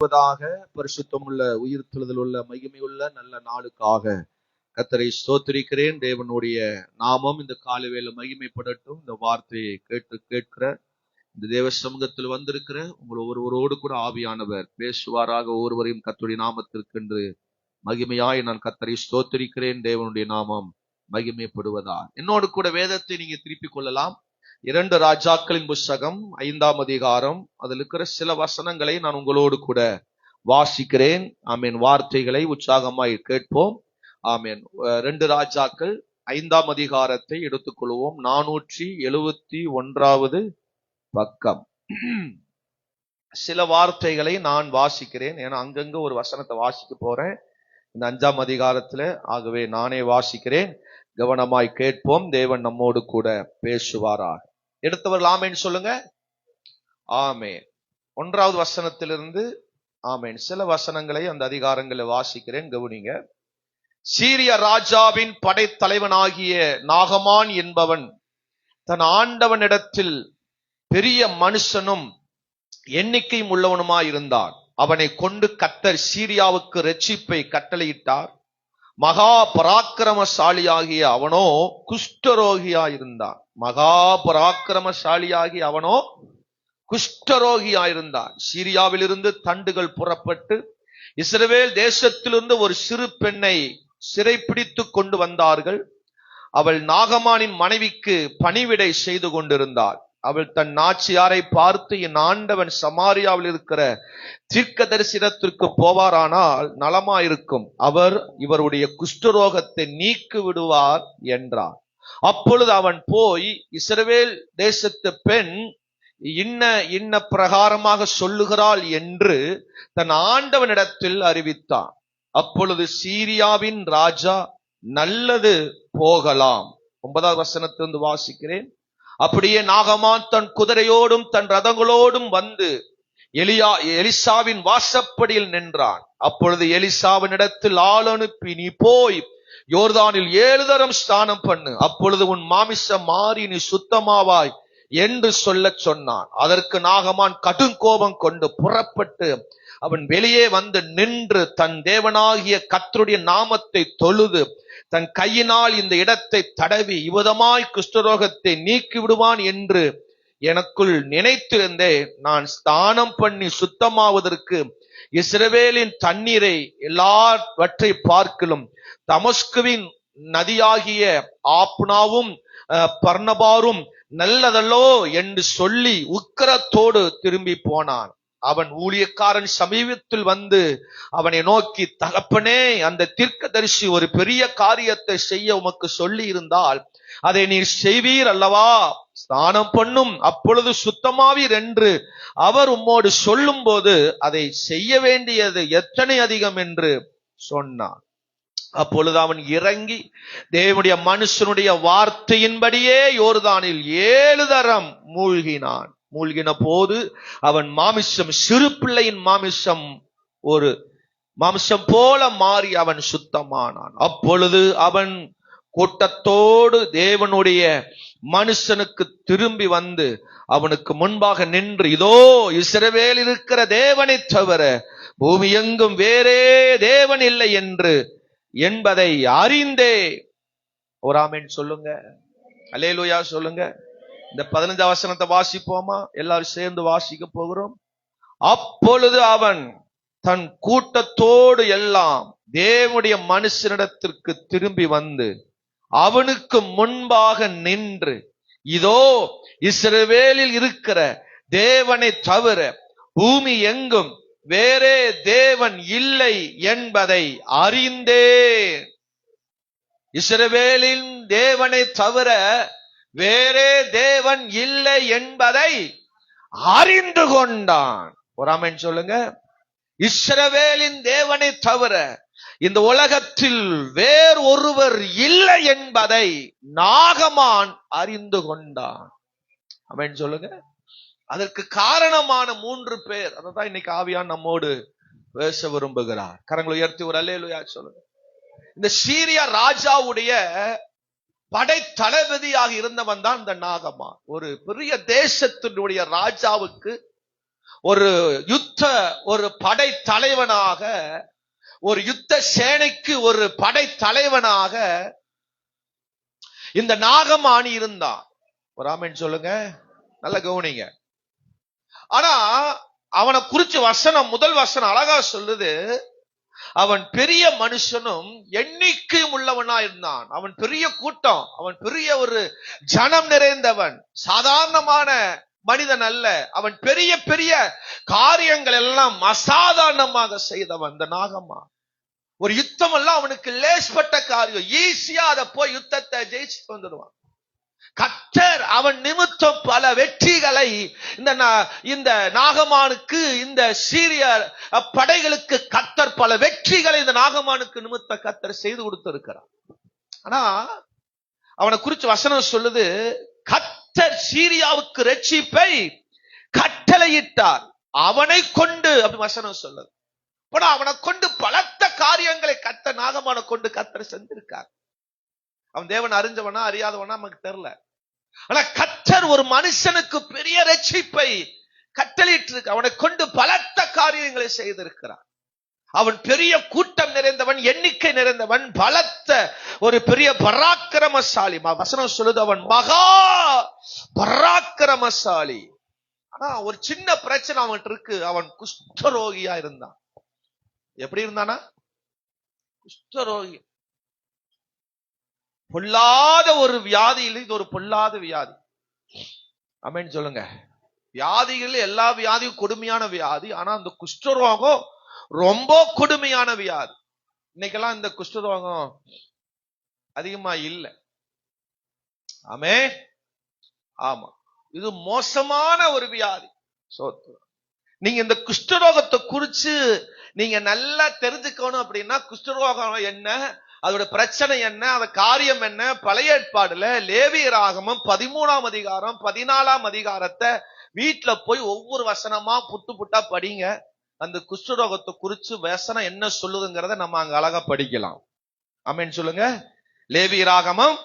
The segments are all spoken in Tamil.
பரிசுத்தமுள்ள உயிர்த்தெழுதல் உள்ள மகிமையுள்ள நல்ல நாளுக்காக கர்த்தரை ஸ்தோத்திரிக்கிறேன். தேவனுடைய நாமம் இந்த காலவேளை மகிமைப்படட்டும். இந்த வார்த்தையை கேட்கிற இந்த தேவ சமூகத்தில் வந்திருக்கிற உங்கள் ஒருவரோடு கூட ஆவியானவர் பேசுவாராக. ஒருவரையும் கர்த்தருடைய நாமத்திற்கென்று மகிமையாய் நான் கர்த்தரை ஸ்தோத்திரிக்கிறேன். தேவனுடைய நாமம் மகிமைப்படுவதா. என்னோடு கூட வேதத்தை நீங்க திருப்பிக் கொள்ளலாம். 2 ராஜாக்களின் புஸ்தகம் 5ஆம் அதிகாரம். அதில் இருக்கிற சில வசனங்களை நான் உங்களோடு கூட வாசிக்கிறேன். ஆமேன். வார்த்தைகளை உற்சாகமாய் கேட்போம். ஆமேன். 2 ராஜாக்கள் 5ஆம் அதிகாரத்தை எடுத்துக்கொள்வோம். 471வது பக்கம். சில வார்த்தைகளை நான் வாசிக்கிறேன். ஏன்னா அங்கங்க ஒரு வசனத்தை வாசிக்க போறேன் இந்த 5ஆம் அதிகாரத்துல. ஆகவே நானே வாசிக்கிறேன். கவனமாய் கேட்போம். தேவன் நம்மோடு கூட பேசுவாராக. எடுத்தவர்கள் ஆமேன் சொல்லுங்க. ஆமேன். 1வது வசனத்திலிருந்து ஆமேன் சில வசனங்களை அந்த அதிகாரங்களை வாசிக்கிறேன். கவனிங்க. சீரிய ராஜாவின் படைத்தலைவனாகிய நாகமான் என்பவன் தன் ஆண்டவனிடத்தில் பெரிய மனுஷனும் எண்ணிக்கையும் உள்ளவனுமாயிருந்தான். அவனை கொண்டு கர்த்தர் சீரியாவுக்கு இரட்சிப்பை கட்டளையிட்டார். மகா பராக்கிரமசாலியாகிய அவனோ குஷ்டரோகியாயிருந்தான். மகா பராக்கிரமசாலியாகிய அவனோ குஷ்டரோகியாயிருந்தான். சீரியாவிலிருந்து தண்டுகள் புறப்பட்டு இஸ்ரவேல் தேசத்திலிருந்து ஒரு சிறு பெண்ணை சிறைப்பிடித்து கொண்டு வந்தார்கள். அவள் நாகமானின் மனைவிக்கு பணிவிடை செய்து கொண்டிருந்தாள். அவள் தன் நாச்சியாரை பார்த்து, என் ஆண்டவன் சமாரியாவில் இருக்கிற தீர்க்கதரிசனத்திற்கு போவாரானால் நலமாயிருக்கும், அவர் இவருடைய குஷ்டரோகத்தை நீக்கி விடுவார் என்றார். அப்பொழுது அவன் போய் இஸ்ரவேல் தேசத்து பெண் இன்ன பிரகாரமாக சொல்லுகிறாள் என்று தன் ஆண்டவனிடத்தில் அறிவித்தான். அப்பொழுது சீரியாவின் ராஜா, நல்லது, போகலாம். 9வது வசனத்திலிருந்து வாசிக்கிறேன். அப்படியே நாகமான் தன் குதிரையோடும் தன் ரதங்களோடும் வந்து எலிசாவின் வாசப்படியில் நின்றான். அப்பொழுது எலிசாவினிடத்தில் ஆள் அனுப்பி, நீ போய் யோர்தானில் 7 தரம் ஸ்நானம் பண்ணு, அப்பொழுது உன் மாமிசம் மாறி நீ சுத்தமாவாய் என்று சொல்லச் சொன்னான். அதற்கு நாகமான் கடும் கோபம் கொண்டு புறப்பட்டு அவன் வெளியே வந்து நின்று தன் தேவனாகிய கர்த்தருடைய நாமத்தை தொழுது தன் கையினால் இந்த இடத்தை தடவி இவ்விதமாய் குஷ்டரோகத்தை நீக்கி விடுவான் என்று எனக்குள் நினைத்திருந்தேன். நான் ஸ்நானம் பண்ணி சுத்தமாவதற்கு இஸ்ரவேலின் தண்ணீரை எல்லாவற்றை பார்க்கிலும் தமஸ்குவின் நதியாகிய ஆப்னாவும் பர்னபாரும் நல்லதல்லோ என்று சொல்லி உக்கிரத்தோடு திரும்பி போனான். அவன் ஊழியக்காரன் சமீபத்தில் வந்து அவனை நோக்கி, தகப்பனே, அந்த தீர்க்கதரிசி ஒரு பெரிய காரியத்தை செய்ய உமக்கு சொல்லி இருந்தால் அதை நீர் செய்வீர் அல்லவா? ஸ்நானம் பண்ணும், அப்பொழுது சுத்தமாவீர் என்று அவர் உம்மோடு சொல்லும் போது அதை செய்ய வேண்டியது எத்தனை அதிகம் என்று சொன்னான். அப்பொழுது அவன் இறங்கி தேவனுடைய மனுஷனுடைய வார்த்தையின்படியே யோர்தானில் 7 தரம் மூழ்கினான். மூழ்கின போது அவன் மாமிசம் சிறு பிள்ளையின் ஒரு மாமிசம் போல மாறி அவன் சுத்தமானான். அப்பொழுது அவன் கூட்டத்தோடு தேவனுடைய மனுஷனுக்கு திரும்பி வந்து அவனுக்கு முன்பாக நின்று, இதோ இஸ்ரவேலில் இருக்கிற தேவனை தவிர பூமி எங்கும் வேறே தேவன் இல்லை என்பதை அறிந்தே. ஒரு ஆமென் சொல்லுங்க. அல்லேலூயா சொல்லுங்க. இந்த 15 வசனத்தை வாசிப்போமா? எல்லாரும் சேர்ந்து வாசிக்க போகிறோம். அப்பொழுது அவன் தன் கூட்டத்தோடு எல்லாம் தேவனுடைய மனுஷனிடத்திற்கு திரும்பி வந்து அவனுக்கு முன்பாக நின்று, இதோ இஸ்ரவேலில் இருக்கிற தேவனை தவிர பூமி எங்கும் வேறே தேவன் இல்லை என்பதை அறிந்தேன். இஸ்ரவேலின் தேவனை தவிர வேறே தேவன் இல்லை என்பதை அறிந்து கொண்டான். ஒரு ஆமென் சொல்லுங்க. இஸ்ரவேலின் தேவனை தவிர இந்த உலகத்தில் வேறு ஒருவர் இல்லை என்பதை நாகமான் அறிந்து கொண்டான். ஆமென் சொல்லுங்க. அதற்கு காரணமான 3 பேர், அதான் இன்னைக்கு ஆவியான் நம்மோடு பேச விரும்புகிறார். கரங்களை உயர்த்தி ஒரு அல்லேலூயா சொல்லுங்க. இந்த சீரியா ராஜாவுடைய படை தளபதியாக இருந்தவன் தான் இந்த நாகமான். ஒரு பெரிய தேசத்தினுடைய ராஜாவுக்கு ஒரு ஒரு படை தலைவனாக, ஒரு யுத்த சேனைக்கு ஒரு படை தலைவனாக இந்த நாகமானி இருந்தான். ஒரு ஆமென் சொல்லுங்க, நல்ல கவனிங்க. ஆனா அவனை குறிச்சு வசனம், முதல் வசனம் அழகா சொல்லுது, அவன் பெரிய மனுஷனும் எண்ணிக்கையும் உள்ளவனா இருந்தான். அவன் பெரிய கூட்டம், அவன் பெரிய ஒரு ஜனம் நிறைந்தவன், சாதாரணமான மனிதன் அல்ல. அவன் பெரிய பெரிய காரியங்கள் எல்லாம் அசாதாரணமாக செய்தவன். இந்த நாகமா ஒரு யுத்தம் எல்லாம் அவனுக்கு லேஸ்பட்ட காரியம், ஈஸியா அதை போய் யுத்தத்தை ஜெயிச்சுட்டு வந்துடுவான். கர்த்தர் அவன் நிமித்தம் பல வெற்றிகளை இந்த நாகமானுக்கு, இந்த சீரிய படைகளுக்கு கர்த்தர் பல வெற்றிகளை இந்த நாகமானுக்கு நிமித்த கர்த்தர் செய்து கொடுத்திருக்கிறார். ஆனா அவனை குறிச்சு வசனம் சொல்லுது, கர்த்தர் சீரியாவுக்கு ரட்சிப்பை கட்டளையிட்டார், அவனை கொண்டு, அப்படி வசனம் சொல்லுது. அவனை கொண்டு பலத்த காரியங்களை கர்த்தர் நாகமான கொண்டு கர்த்தர் செஞ்சிருக்கார். அவன் தேவன் அறிஞ்சவனா அறியாதவனா நமக்கு தெரியல. ஆனா கர்த்தர் ஒரு மனுஷனுக்கு பெரிய ரட்சிப்பை கட்டளையிட்டு அவனை கொண்டு பலத்த காரியங்களை செய்திருக்கிறார். அவன் பெரிய கூட்டம் நிறைந்தவன், எண்ணிக்கை நிறைந்தவன், பலத்த ஒரு பெரிய பராக்கிரமசாலி. வசனம் சொல்லுது, அவன் மகா பராக்கிரமசாலி. ஆனா ஒரு சின்ன பிரச்சனை அவன் இருக்கு, அவன் குஷ்டரோகியா இருந்தான். எப்படி இருந்தானா? குஷ்டரோகி. பொல்லாத ஒரு வியாதியில் இது ஒரு பொல்லாத வியாதி. ஆமென் சொல்லுங்க. வியாதிகள் எல்லா வியாதியும் கொடுமையான வியாதி. ஆனா அந்த குஷ்டரோகம் ரொம்ப கொடுமையான வியாதி. இன்னைக்கெல்லாம் இந்த குஷ்டரோகம் அதிகமா இல்லை. ஆமென். ஆமா, இது மோசமான ஒரு வியாதி. நீங்க இந்த குஷ்டரோகத்தை குறிச்சு நீங்க நல்லா தெரிஞ்சுக்கணும் அப்படின்னா, குஷ்டரோகம் என்ன, அதோட பிரச்சனை என்ன, அந்த காரியம் என்ன, பழைய ஏற்பாடுல லேவியராகமம் 13ஆம் அதிகாரம் 14ஆம் அதிகாரத்தை வீட்டுல போய் ஒவ்வொரு வசனமா புட்டு புட்டா படிங்க. அந்த குஷ்டரோகத்தை குறிச்சு வசனம் என்ன சொல்லுதுங்கிறத நம்ம அங்க அழகா படிக்கலாம். ஆமென் சொல்லுங்க. லேவியராகமம்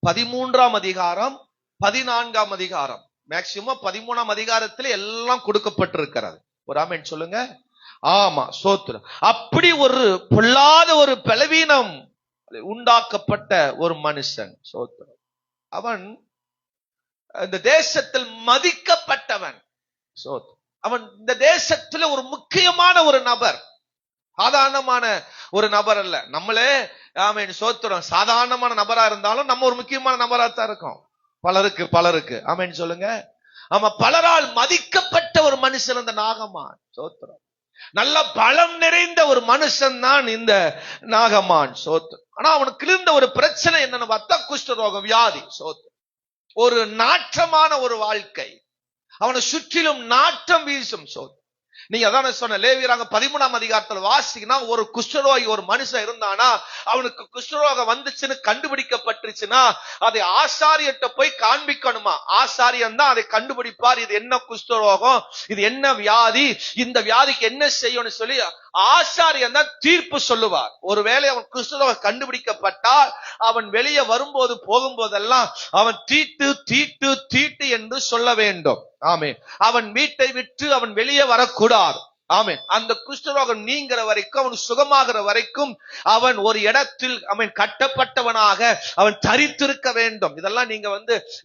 13ஆம் அதிகாரம் 14ஆம் அதிகாரம், மேக்சிமம் 13ஆம் அதிகாரத்துல எல்லாம் கொடுக்கப்பட்டிருக்கிறது. ஒரு ஆமென் சொல்லுங்க. ஆமா, சோத்திரம். அப்படி ஒரு பொல்லாத ஒரு பலவீனம் உண்டாக்கப்பட்ட ஒரு மனுஷன். சோத்திரம். அவன் இந்த தேசத்தில் மதிக்கப்பட்டவன். சோத்திரம். அவன் இந்த தேசத்துல ஒரு முக்கியமான ஒரு நபர், சாதாரணமான ஒரு நபர் அல்ல. நம்மளே ஆமென் சோத்திரம் சாதாரணமான நபரா இருந்தாலும் நம்ம ஒரு முக்கியமான நபரா தான் இருக்கோம். பலருக்கு ஆமென் சொல்லுங்க. ஆமா, பலரால் மதிக்கப்பட்ட ஒரு மனுஷன் இந்த நாகமான். சோத்திரம். நல்ல பலம் நிறைந்த ஒரு மனுஷன் தான் இந்த நாகமான். சோத்திரம். ஆனா அவனுக்கு இருந்த ஒரு பிரச்சனை என்னன்னு பார்த்தா குஷ்டரோகம் வியாதி. சோத்திரம். ஒரு நாற்றமான ஒரு வாழ்க்கை, அவனை சுற்றிலும் நாற்றம் வீசும். சோத்திரம். நீங்க அதான சொன்ன, லேவியராகமம் 13ஆம் அதிகாரத்துல வாசிங்கன்னா, ஒரு குஷ்டரோகி ஒரு மனுஷன் இருந்தானா, அவனுக்கு குஷ்டரோகம் வந்துச்சுன்னு கண்டுபிடிக்கப்பட்டுச்சுன்னா அதை ஆசாரியர்கிட்ட போய் காண்பிக்கணுமா. ஆசாரியன் தான் அதை கண்டுபிடிப்பார். இது என்ன குஷ்டரோகம், இது என்ன வியாதி, இந்த வியாதிக்கு என்ன செய்யணும்னு சொல்லி ஆசாரியன் தான் தீர்ப்பு சொல்லுவார். ஒருவேளை அவன் குஷ்டரோகம் கண்டுபிடிக்கப்பட்டால் அவன் வெளியே வரும்போது போகும்போதெல்லாம் அவன் தீட்டு தீட்டு தீட்டு என்று சொல்ல வேண்டும். ஆமென். அவன் வீட்டை விட்டு அவன் வெளியே வரக்கூடாது. ஆமென். அந்த குஷ்டரோகம் நீங்கிற வரைக்கும், அவன் சுகமாகிற வரைக்கும் அவன் ஒரு இடத்தில் அவன் கட்டப்பட்டவனாக அவன் தரித்திருக்க வேண்டும். இதெல்லாம் நீங்க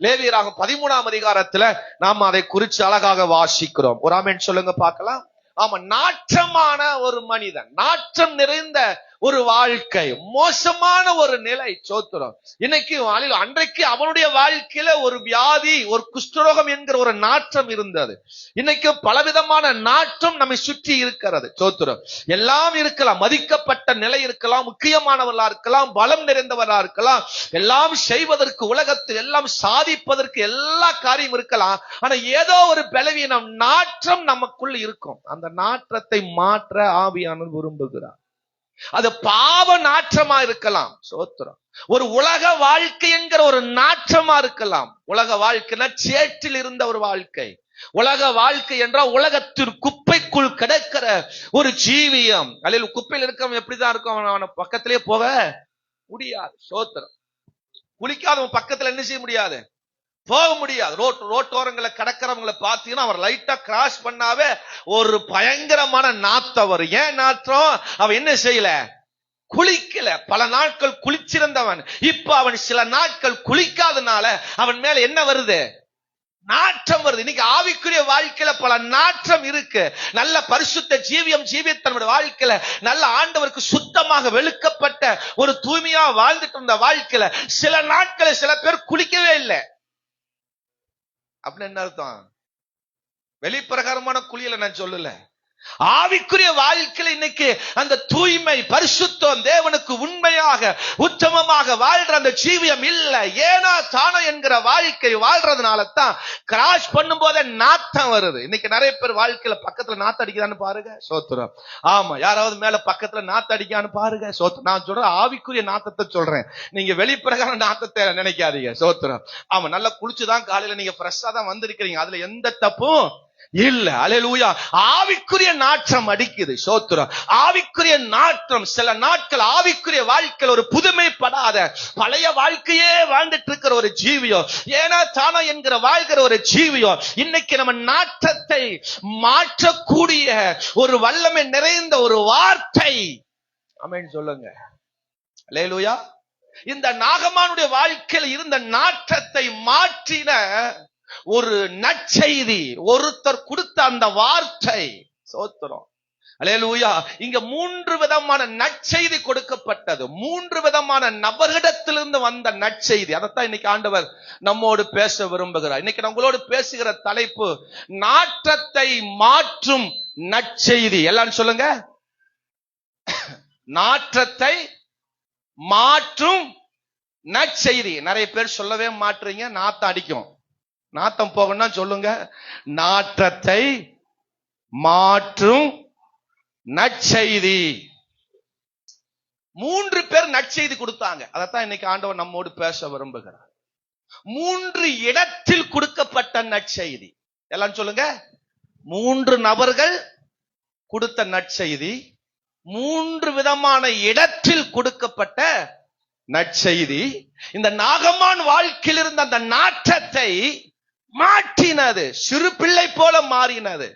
லேவியராகமம் 13ஆம் அதிகாரத்துல நாம் அதை குறித்து அழகாக வாசிக்கிறோம். ஒரு ஆமென் சொல்லுங்க பார்க்கலாம். ஆமா, நாற்றமான ஒரு மனிதன், நாற்றம் நிறைந்த ஒரு வாழ்க்கை, மோசமான ஒரு நிலை. சோத்திரம். இன்னைக்கு அன்றைக்கு அவனுடைய வாழ்க்கையில ஒரு வியாதி, ஒரு குஷ்டரோகம் என்கிற ஒரு நாற்றம் இருந்தது. இன்னைக்கு பலவிதமான நாற்றம் நம்மை சுற்றி இருக்கிறது. சோத்திரம். எல்லாம் இருக்கலாம், மதிக்கப்பட்ட நிலை இருக்கலாம், முக்கியமானவர்களா இருக்கலாம், பலம் நிறைந்தவர்களா இருக்கலாம், எல்லாம் செய்வதற்கு, உலகத்தில் எல்லாம் சாதிப்பதற்கு எல்லா காரியம் இருக்கலாம். ஆனா ஏதோ ஒரு பலவீனம், நாற்றம் நமக்குள்ள இருக்கும். அந்த நாற்றத்தை மாற்ற ஆவியானவர் விரும்புகிறார். அது பாவ நாற்றமா இருக்கலாம். சோத்திரம். ஒரு உலக வாழ்க்கை என்கிற ஒரு நாற்றமா இருக்கலாம். உலக வாழ்க்கைனா சேற்றில் இருந்த ஒரு வாழ்க்கை. உலக வாழ்க்கை என்றால் உலகத்தின் குப்பைக்குள் கிடக்கிற ஒரு ஜீவியம். அல்ல, குப்பையில் இருக்கவன் எப்படிதான் இருக்கும், அவன பக்கத்திலே போக முடியாது. சோத்திரம். குளிக்காதவன் பக்கத்துல என்ன செய்ய முடியாது, போக முடியாது. ரோட்டோரங்களை கடக்கிறவங்களை பார்த்தீங்கன்னா அவர் லைட்டா கிராஸ் பண்ணாவே ஒரு பயங்கரமான நாத்தம் வரும். ஏன் நாற்றம்? அவன் என்ன செய்யல? குளிக்கல. பல நாட்கள் குளிச்சிருந்தவன் இப்ப அவன் சில நாட்கள் குளிக்காதனால அவன் மேல என்ன வருது? நாற்றம் வருது. இன்னைக்கு ஆவிக்குரிய வாழ்க்கையில பல நாற்றம் இருக்கு. நல்ல பரிசுத்த ஜீவியத்தனுடைய வாழ்க்கையில நல்ல ஆண்டவருக்கு சுத்தமாக வெளுக்கப்பட்ட ஒரு தூய்மையா வாழ்ந்துட்டு இருந்த வாழ்க்கையில சில நாட்கள் சில பேர் குளிக்கவே இல்லை. அப்படின்னு என்ன அர்த்தம்? வெளிப்பிரகாரமான குளியல நான் சொல்லல. ஆவிக்குரிய வாழ்க்கையில இன்னைக்கு அந்த தூய்மை, பரிசுத்தம், தேவனுக்கு உண்மையாக உத்தமமாக வாழ்ற அந்த ஜீவியம் இல்ல. ஏனா தானோ என்கிற வாழ்க்கை வாழ்றதுனால தான் கிராஷ் பண்ணும் போதே நாத்தம் வருது. இன்னைக்கு நிறைய பேர் வாழ்க்கையில பக்கத்துல நாத்த அடிக்குதான்னு பாருங்க. சோத்திரம். ஆமா, யாராவது மேல பக்கத்துல நாத்த அடிக்கான்னு பாருங்க. சோத்திரம். நான் சொல்றேன் ஆவிக்குரிய நாத்தத்தை சொல்றேன். நீங்க வெளிப்பிரகார நாத்தத்தை நினைக்காதீங்க. சோத்திரம். ஆமா, நல்லா குளிச்சுதான் காலையில நீங்க ஃப்ரெஷ்ஷா தான் வந்திருக்கிறீங்க. அதுல எந்த தப்பும் இல்ல. அல்லேலூயா. ஆவிக்குரிய நாற்றம் அடிக்குது. சோத்திரம். ஆவிக்குரிய நாற்றம். சில நாட்கள் ஆவிக்குரிய வாழ்க்கையில் ஒரு புதுமைப்படாத பழைய வாழ்க்கையே வாழ்ந்துட்டு இருக்கிற ஒரு ஜீவியம், ஏனா தானோ என்கிற வாழ்கிற ஒரு ஜீவியம் இன்னைக்கு நம்ம நாற்றத்தை மாற்றக்கூடிய ஒரு வல்லமை நிறைந்த ஒரு வார்த்தை. ஆமென் சொல்லுங்க. அல்லேலூயா. இந்த நாகமானுடைய வாழ்க்கையில் இருந்த நாற்றத்தை மாற்றின ஒரு நற்செய்தி ஒருத்தர் கொடுத்த அந்த வார்த்தை. சோத்திரம். அல்லேலூயா. இங்க 3 விதமான நற்செய்தி கொடுக்கப்பட்டது. 3 விதமான நபர்களிடத்திலிருந்து வந்த நற்செய்தி. அதைத்தான் இன்னைக்கு ஆண்டவர் நம்மோடு பேச விரும்புகிறார். இன்னைக்கு நம்மளோடு பேசுகிற தலைப்பு நாற்றத்தை மாற்றும் நற்செய்தி. எல்லாரும் சொல்லுங்க. நாற்றத்தை மாற்றும் நற்செய்தி. நிறைய பேர் சொல்லவே மாற்றீங்க. நாத்தம் அடிக்கும். நாத்தம் போகணும்னா சொல்லுங்க. நாற்றத்தை மாற்றும் நற்செய்தி. 3 பேர் நற்செய்தி கொடுத்தாங்க. அதைத்தான் இன்னைக்கு ஆண்டவர் நம்மோடு பேச விரும்புகிறார். 3 இடத்தில் கொடுக்கப்பட்ட நற்செய்தி. எல்லாம் சொல்லுங்க. 3 நபர்கள் கொடுத்த நற்செய்தி, 3 விதமான இடத்தில் கொடுக்கப்பட்ட நற்செய்தி. இந்த நாகமான் வாழ்க்கையில் இருந்த அந்த நாற்றத்தை மாற்றினது. சிறு பிள்ளை போல மாறினது.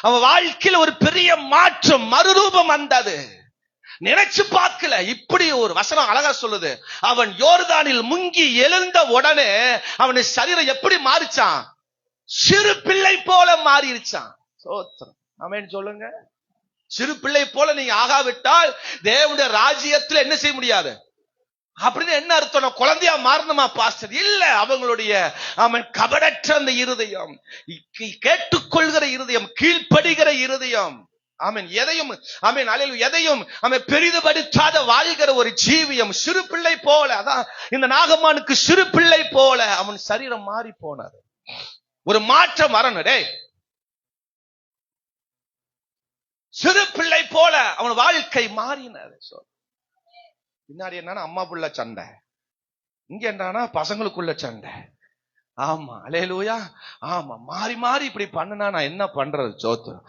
அவன் வாழ்க்கையில் ஒரு பெரிய மாற்றம், மறுரூபம் வந்தது. நினைச்சு பார்க்கல. இப்படி ஒரு வசனம் அழகா சொல்லுது. அவன் யோர்தானில் முங்கி எழுந்த உடனே அவன் சரீரம் எப்படி மாறிச்சான்? சிறு பிள்ளை போல மாறிடுச்சான். சோத்திரம். ஆமென் சொல்லுங்க. சிறு பிள்ளை போல நீங்க ஆகாவிட்டால் தேவனுடைய ராஜ்யத்தில் என்ன செய்ய முடியாது. அப்படின்னு என்ன அர்த்தம்? குழந்தையா மாறணுமா பாஸ்டர்? இல்ல. அவங்களுடைய அவன் கபடற்ற அந்த இருதயம், கேட்டுக்கொள்கிற இருதயம், கீழ்ப்படுகிற இருதயம். ஆமென். எதையும் ஆமென் அல்லேலூயா எதையும் அவன் பெரிதுபடுத்தாத வாழ்கிற ஒரு ஜீவியம். சிறு பிள்ளை போல. அதான் இந்த நாகமானுக்கு சிறு பிள்ளை போல அவன் சரீரம் மாறி போனது. ஒரு மாற்றம் வரணும். டேய், சிறு பிள்ளை போல அவன் வாழ்க்கை மாறினது. பின்னாடி என்னன்னா அம்மா புள்ள சண்டை, இங்க என்னன்னா பசங்களுக்குள்ள சண்டை. ஆமா. அல்லேலூயா. ஆமா, மாறி மாறி இப்படி பண்ணுனா நான் என்ன பண்றது? சோத்திரம்.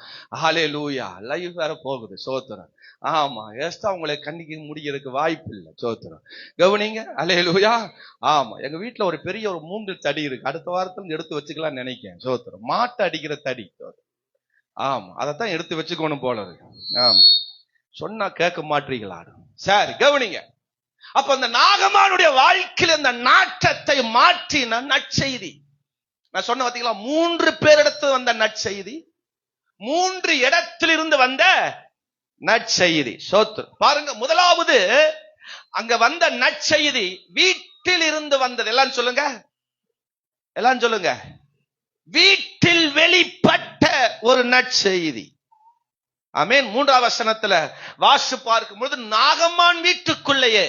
அல்லேலூயா. லைஃப் வேற போகுது. சோத்திரம். ஆமா, ஏஸ்டா உங்களை கண்ணிக்கு முடிக்கிறதுக்கு வாய்ப்பு இல்லை. சோத்திரம். கவனிங்க. அல்லேலூயா. ஆமா, எங்க வீட்டுல ஒரு பெரிய ஒரு 3 தடி இருக்கு. அடுத்த வாரத்துல எடுத்து வச்சுக்கலாம் நினைக்கிறேன். சோத்திரம். மாட்டை அடிக்கிற தடி. ஆமா, அதைத்தான் எடுத்து வச்சுக்கணும் போல இருக்கு. ஆமா, சொன்னா கேட்க மாட்டீங்களா? சரி, கவனிங்க. அப்ப அந்த நாகமானுடைய வாழ்க்கையில் இந்த நாற்றத்தை மாற்றின நற்செய்தி. நான் சொன்ன பாத்தீங்களா, 3 பேரிடத்து வந்த நற்செய்தி, 3 இடத்திலிருந்து வந்த நற்செய்தி. சோத்து பாருங்க. முதலாவது அங்க வந்த நற்செய்தி வீட்டில் இருந்து வந்தது. எல்லாம் சொல்லுங்க. எல்லாம் சொல்லுங்க. வீட்டில் வெளிப்பட்ட ஒரு நற்செய்தி. ஆமென். 3ஆம் வசனத்துல வாசி பார்க்கும் பொழுது நாகமான் வீட்டுக்குள்ளேயே,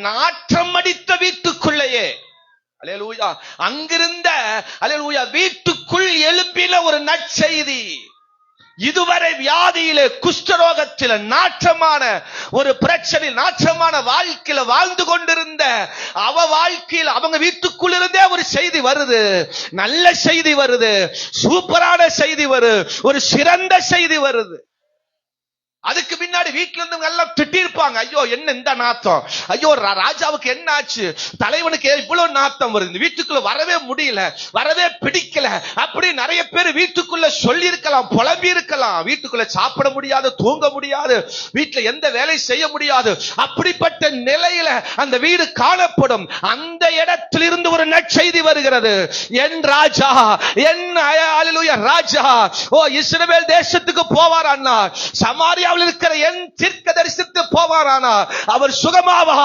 நாற்றம் அடித்த வீட்டுக்குள்ளேயே, அல்லேலூயா, அங்கிருந்த அல்லேலூயா வீட்டுக்குள் எழுப்பின ஒரு நற்செய்தி. இதுவரை வியாதியிலே, குஷ்டரோகத்தில, நாற்றமான ஒரு பிரச்சனை, நாற்றமான வாழ்க்கையில வாழ்ந்து கொண்டிருந்த அவ வாழ்க்கையில் அவங்க வீட்டுக்குள் இருந்தே ஒரு செய்தி வருது. நல்ல செய்தி வருது. சூப்பரான செய்தி வருது. ஒரு சிறந்த செய்தி வருது. அதுக்கு பின்னாடி பின்னாடி வீட்டுல இருந்து எல்லாம் திட்டி இருப்பாங்க. ஐயோ என்ன இந்த நாத்தம், ஐயோ ராஜாவுக்கு என்ன ஆச்சு, தலைவனுக்கு இவ்வளவு நாத்தம் வருது, வீட்டுக்குள்ள வரவே முடியல, வரவே பிடிக்கல, அப்படி நிறைய பேர் வீட்டுக்குள்ள சொல்லி இருக்கலாம், புலம்பி இருக்கலாம். வீட்டுக்குள்ள சாப்பிட முடியாது, தூங்க முடியாது, வீட்டுல எந்த வேலை செய்ய முடியாது. அப்படிப்பட்ட நிலையில அந்த வீடு காணப்படும். அந்த இடத்திலிருந்து ஒரு நற்செய்தி வருகிறது. என் ராஜா, என் ராஜா இஸ்ரவேல் தேசத்துக்கு போவாரானா, சமாரியாவில் இருக்கிற என் தீர்க்கதரிசிக்கு போவாரானா, அவர் சுகமாவா,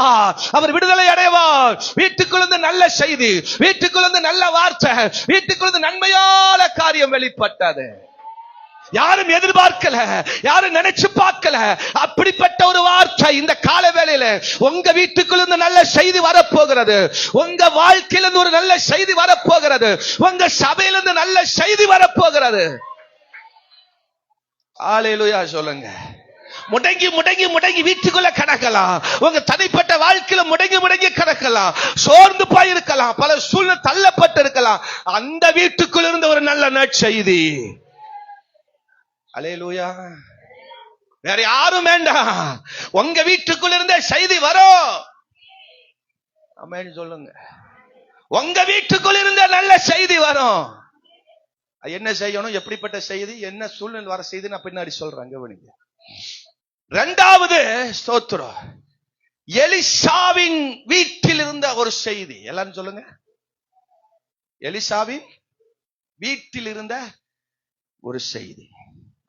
அவர் விடுதலை அடைவார். வீட்டுக்குள்ள நல்ல செய்தி, வீட்டுக்குள்ள நல்ல வார்த்தை, வீட்டுக்குள்ள நன்மையான காரியம் வெளிப்பட்டது. யாரும் எதிர்பார்க்கல, யாரும் நினைச்சு பார்க்கல. அப்படிப்பட்ட ஒரு வார்த்தை இந்த கால வேளையில உங்க வீட்டுக்குள்ள இருந்து நல்ல செய்தி வரப்போகிறது, உங்க வாழ்க்கையிலிருந்து ஒரு நல்ல செய்தி வரப்போகிறது, உங்க சபையிலிருந்து நல்ல செய்தி வரப்போகிறது. அல்லேலூயா சொல்லுங்க. முடங்கி முடங்கி முடங்கி வீட்டுக்குள்ள கிடக்கலாம், உங்க தனிப்பட்ட வாழ்க்கையில முடங்கி முடங்கி கிடக்கலாம், சோர்ந்து போயிருக்கலாம், பல சூழ்நிலை தள்ளப்பட்டு இருக்கலாம். அந்த வீட்டுக்குள்ள இருந்து ஒரு நல்ல நற்செய்தி. அல்லேலூயா. வேற யாரும் வேண்டாம், உங்க வீட்டுக்குள்ள இருந்த செய்தி வரும். ஆமென் சொல்லுங்க. உங்க வீட்டுக்குள்ள இருந்த நல்ல செய்தி வரும். என்ன செய்யணும், எப்படிப்பட்ட செய்தி, என்ன சூழ்நிலை வர செய்தி நான் பின்னாடி சொல்றேன், கவனிங்க. இரண்டாவது ஸ்தோத்திரம், எலிசாவின் வீட்டில் இருந்த ஒரு செய்தி. எல்லாரும் சொல்லுங்க. எலிசாவின் வீட்டில் இருந்த ஒரு செய்தி.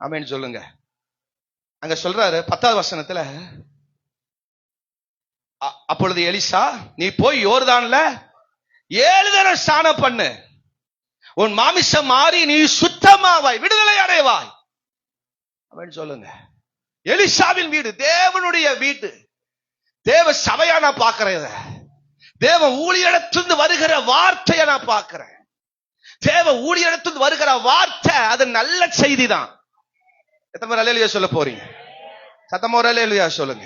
ஆமென் சொல்லுங்க. அங்க சொல்றாரு 10வது வசனத்துல, அப்பொழுது எலிசா, நீ போய் யோர்தான்ல 7 தடவை ஸ்நானம் பண்ணு, உன் மாமிசம் மாறி நீ சுத்தமாவாய், விடுதலை அடைவாய். ஆமென் சொல்லுங்க. எலிசாவின் வீடு தேவனுடைய வீடு, தேவ சபையா நான் பார்க்கிறேன், தேவ ஊழியத்திலிருந்து வருகிற வார்த்தையை நான் பார்க்கிறேன். தேவ ஊழியத்திலிருந்து வருகிற வார்த்தை அது நல்ல செய்தி தான். எத்தனை பேர் அல்லேலூயா சொல்ல போறீங்க? சத்தமா ஒரு அல்லேலூயா சொல்லுங்க.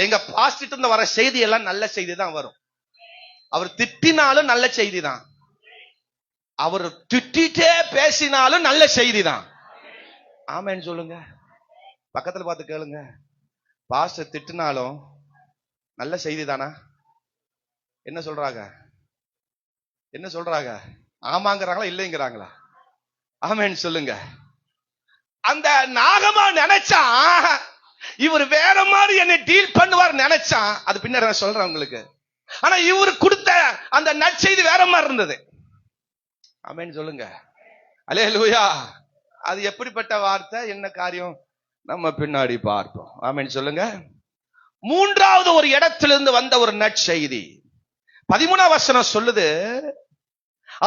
எங்க பாஸ்டர் இருந்து வர செய்தி எல்லாம் நல்ல செய்தி தான் வரும். அவர் திட்டினாலும் நல்ல செய்தி தான், அவர் திட்டிட்டே பேசினாலும் நல்ல செய்தி தான். ஆமென் சொல்லுங்க. பக்கத்துல பார்த்து கேளுங்க, பாஸ்டர் திட்டினாலும் நல்ல செய்தி தானா? என்ன சொல்றாங்க? என்ன சொல்றாங்க? ஆமாங்கிறாங்களா இல்லைங்கிறாங்களா? ஆமென் சொல்லுங்க. அந்த நாகமான் நினைச்சான் இவர் வேற மாதிரி என்னை டீல் பண்ணுவார் நினைச்சான், அது பின்னர் நான் சொல்றேன் உங்களுக்கு. ஆனா இவர் கொடுத்த அந்த நற்செய்தி வேற மாதிரி இருந்தது. ஆமென் சொல்லுங்க. அல்லேலூயா. அது எப்படிப்பட்ட வார்த்தை, என்ன காரியம், நம்ம பின்னாடி பார்ப்போம். ஆமென் சொல்லுங்க. மூன்றாவது ஒரு இடத்திலிருந்து வந்த ஒரு நற்செய்தி 13ஆம் வசனம் சொல்லுது,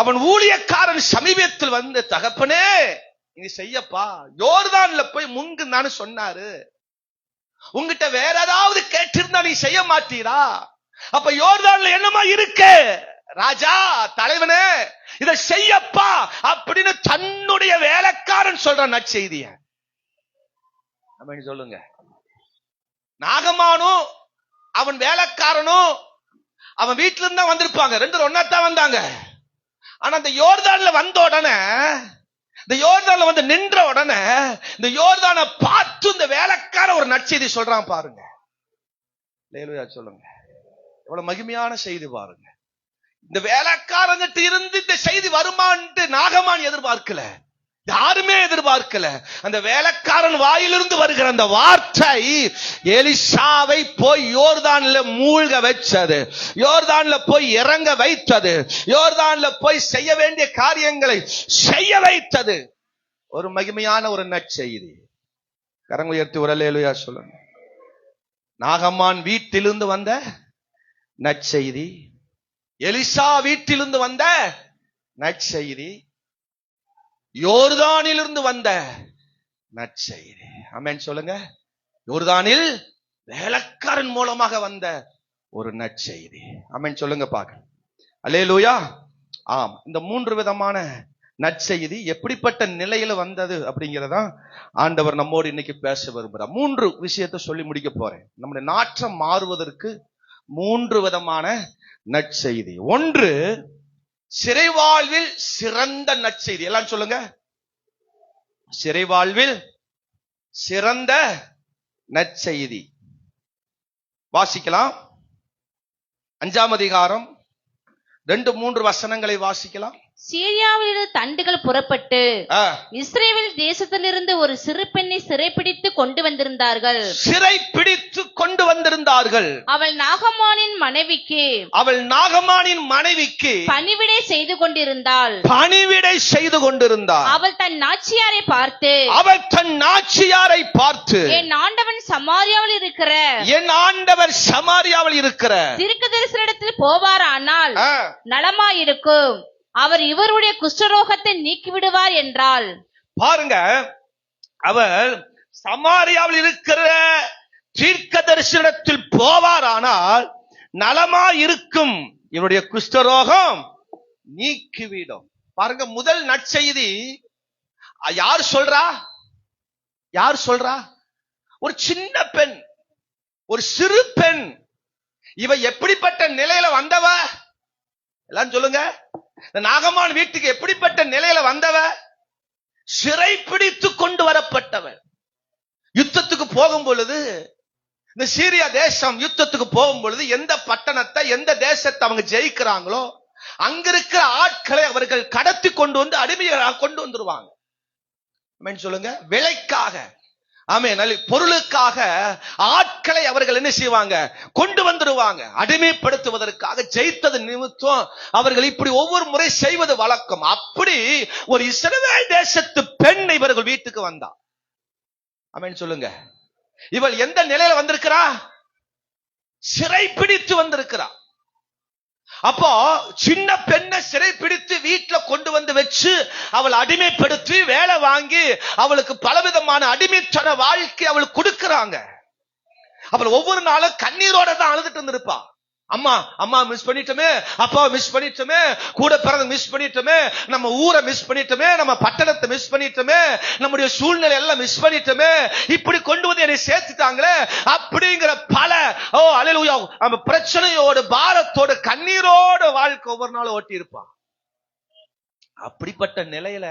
அவன் ஊழியக்காரன் சமீபத்தில் வந்து, தகப்பனே நீ செய்யப்பா, யோர்தான்ல போய் முங்குன்னு சொன்னாரு, உங்ககிட்ட வேற ஏதாவது கேட்டிருந்தா நீ செய்ய மாட்டீரா? அப்ப யோர்தான்ல என்னமா இருக்கு ராஜா, தலைவனே இதை செய்யப்பா அப்படின்னு தன்னுடைய வேலைக்காரன் சொல்ற நற்செய்திய சொல்லுங்க. நாகமானும் அவன் வேலைக்காரனும் அவன் வீட்டுல இருந்தா வந்திருப்பாங்க, 2 ஒன்னாத்தான் வந்தாங்க. ஆனா அந்த யோர்தான்ல வந்த உடனே, இந்த யோர்தான்ல வந்து நின்ற உடனே, இந்த யோர்தானை பார்த்து இந்த வேலைக்கார ஒரு நற்செய்தி சொல்றான் பாருங்க. அல்லேலூயா சொல்லுங்க. எவ்வளவு மகிமையான செய்தி பாருங்க. இந்த வேலைக்காரங்கிட்ட இருந்து இந்த செய்தி வருமான்னு நாகமான் எதிர்பார்க்கல, யாருமே எதிர்பார்க்கல. அந்த வேலைக்காரன் வாயிலிருந்து வருகிற அந்த வார்த்தை எலிசாவை போய் யோர்தான்ல மூழ்க வச்சது, யோர்தான்ல போய் இறங்க வைத்தது, யோர்தான்ல போய் செய்ய வேண்டிய காரியங்களை செய்ய வைத்தது. ஒரு மகிமையான ஒரு நற்செய்தி. கரங்களை உயர்த்தி ஒரு அல்லேலூயா சொல்லுங்க. நாகமான் வீட்டிலிருந்து வந்த நற்செய்தி, எலிசா வீட்டிலிருந்து வந்த நற்செய்தி, யோர்தானிலிருந்து வந்த நற்செய்தி. ஆமென் சொல்லுங்க. யோர்தானில் வேலைக்காரன் மூலமாக வந்த ஒரு நற்செய்தி. ஆமென் சொல்லுங்க பாக்க. அல்லேலூயா. ஆம், இந்த 3 விதமான நற்செய்தி எப்படிப்பட்ட நிலையில வந்தது அப்படிங்கிறதா ஆண்டவர் நம்மோடு இன்னைக்கு பேச விரும்புகிறார். 3 விஷயத்தை சொல்லி முடிக்க போறேன். நம்முடைய நாற்றம் மாறுவதற்கு 3 விதமான நற்செய்தி. 1, சிறைவாழ்வில் சிறந்த நற்செய்தி. எல்லாம் சொல்லுங்க. சிறைவாழ்வில் சிறந்த நற்செய்தி வாசிக்கலாம். 5ஆம் அதிகாரம் 2-3 வசனங்களை வாசிக்கலாம். சீரியாவிலிருந்து தண்டுகள் புறப்பட்டு இஸ்ரேல் தேசத்திலிருந்து ஒரு சிறு பெண்ணை சிறைப்பிடித்து கொண்டு வந்திருந்தார்கள். அவள் நாகமானின் மனைவிக்கு பணிவிடை செய்து கொண்டிருந்தாள். அவள் தன் நாச்சியாரை பார்த்து என் ஆண்டவர் சமாரியாவில் இருக்கிற தீர்க்கதரிசனிடத்தில் போவாரானால் நலமாயிருக்கும், அவர் இவருடைய குஷ்டரோகத்தை நீக்கிவிடுவார் என்றாள். பாருங்க, அவர் சமாரியாவில் இருக்கிற தீர்க்கதரிசனத்தில் போவாரானால் நலமா இருக்கும், இவருடைய குஷ்டரோகம் நீக்கிவிடும். பாருங்க, முதல் நற்செய்தி யார் சொல்றா? ஒரு சின்ன பெண், ஒரு சிறு பெண். இவ எப்படிப்பட்ட நிலையில வந்தவ? எல்லாம் சொல்லுங்க. நாகமான் வீட்டுக்கு எப்படிப்பட்ட நிலையில வந்தவ? சிறை பிடித்து கொண்டு வரப்பட்டவன். யுத்தத்துக்கு போகும் பொழுது, இந்த சீரியா தேசம் யுத்தத்துக்கு போகும் பொழுது எந்த பட்டணத்தை, எந்த தேசத்தை அவங்க ஜெயிக்கிறாங்களோ அங்க இருக்கிற ஆட்களை அவர்கள் கடத்தி கொண்டு வந்து அடிமையாக கொண்டு வந்துருவாங்க. சொல்லுங்க, விலைக்காக, பொருளுக்காக ஆட்களை அவர்கள் என்ன செய்வாங்க? கொண்டு வந்துருவாங்க. அடிமைப்படுத்துவதற்காக ஜெயித்தது நிமித்தம் அவர்கள் இப்படி ஒவ்வொரு முறை செய்வது வழக்கம். அப்படி ஒரு இஸ்ரவேல் தேசத்து பெண் இவர்கள் வீட்டுக்கு வந்தா. சொல்லுங்க, இவள் எந்த நிலையில வந்திருக்கிறா? சிறை பிடித்து வந்திருக்கிறா. அப்போ சின்ன பெண்ணை சிறை பிடித்து வீட்டுல கொண்டு வந்து வச்சு அவள் அடிமைப்படுத்தி வேலை வாங்கி அவளுக்கு பலவிதமான அடிமைத்தன வாழ்க்கை அவளுக்கு கொடுக்கறாங்க. அவள் ஒவ்வொரு நாளும் கண்ணீரோட தான் அழுதுட்டு இருந்திருப்பா. அம்மா மிஸ் பண்ணிட்டோமே, அப்பாவை மிஸ் பண்ணிட்டோமே, கூட பிறந்த மிஸ் பண்ணிட்டோமே, நம்ம ஊரை மிஸ் பண்ணிட்டோமே, நம்ம பட்டணத்தை மிஸ் பண்ணிட்டோமே, நம்முடைய சூழ்நிலை எல்லாம் மிஸ் பண்ணிட்டோமே, இப்படி கொண்டு வந்து என்னை சேர்த்துட்டாங்களே அப்படிங்கிற பல அல்லேலூயா நம்ம பிரச்சனையோடு பாரத்தோடு கண்ணீரோடு வாழ்க்கை ஒவ்வொரு நாளும் ஓட்டி இருப்பான். அப்படிப்பட்ட நிலையில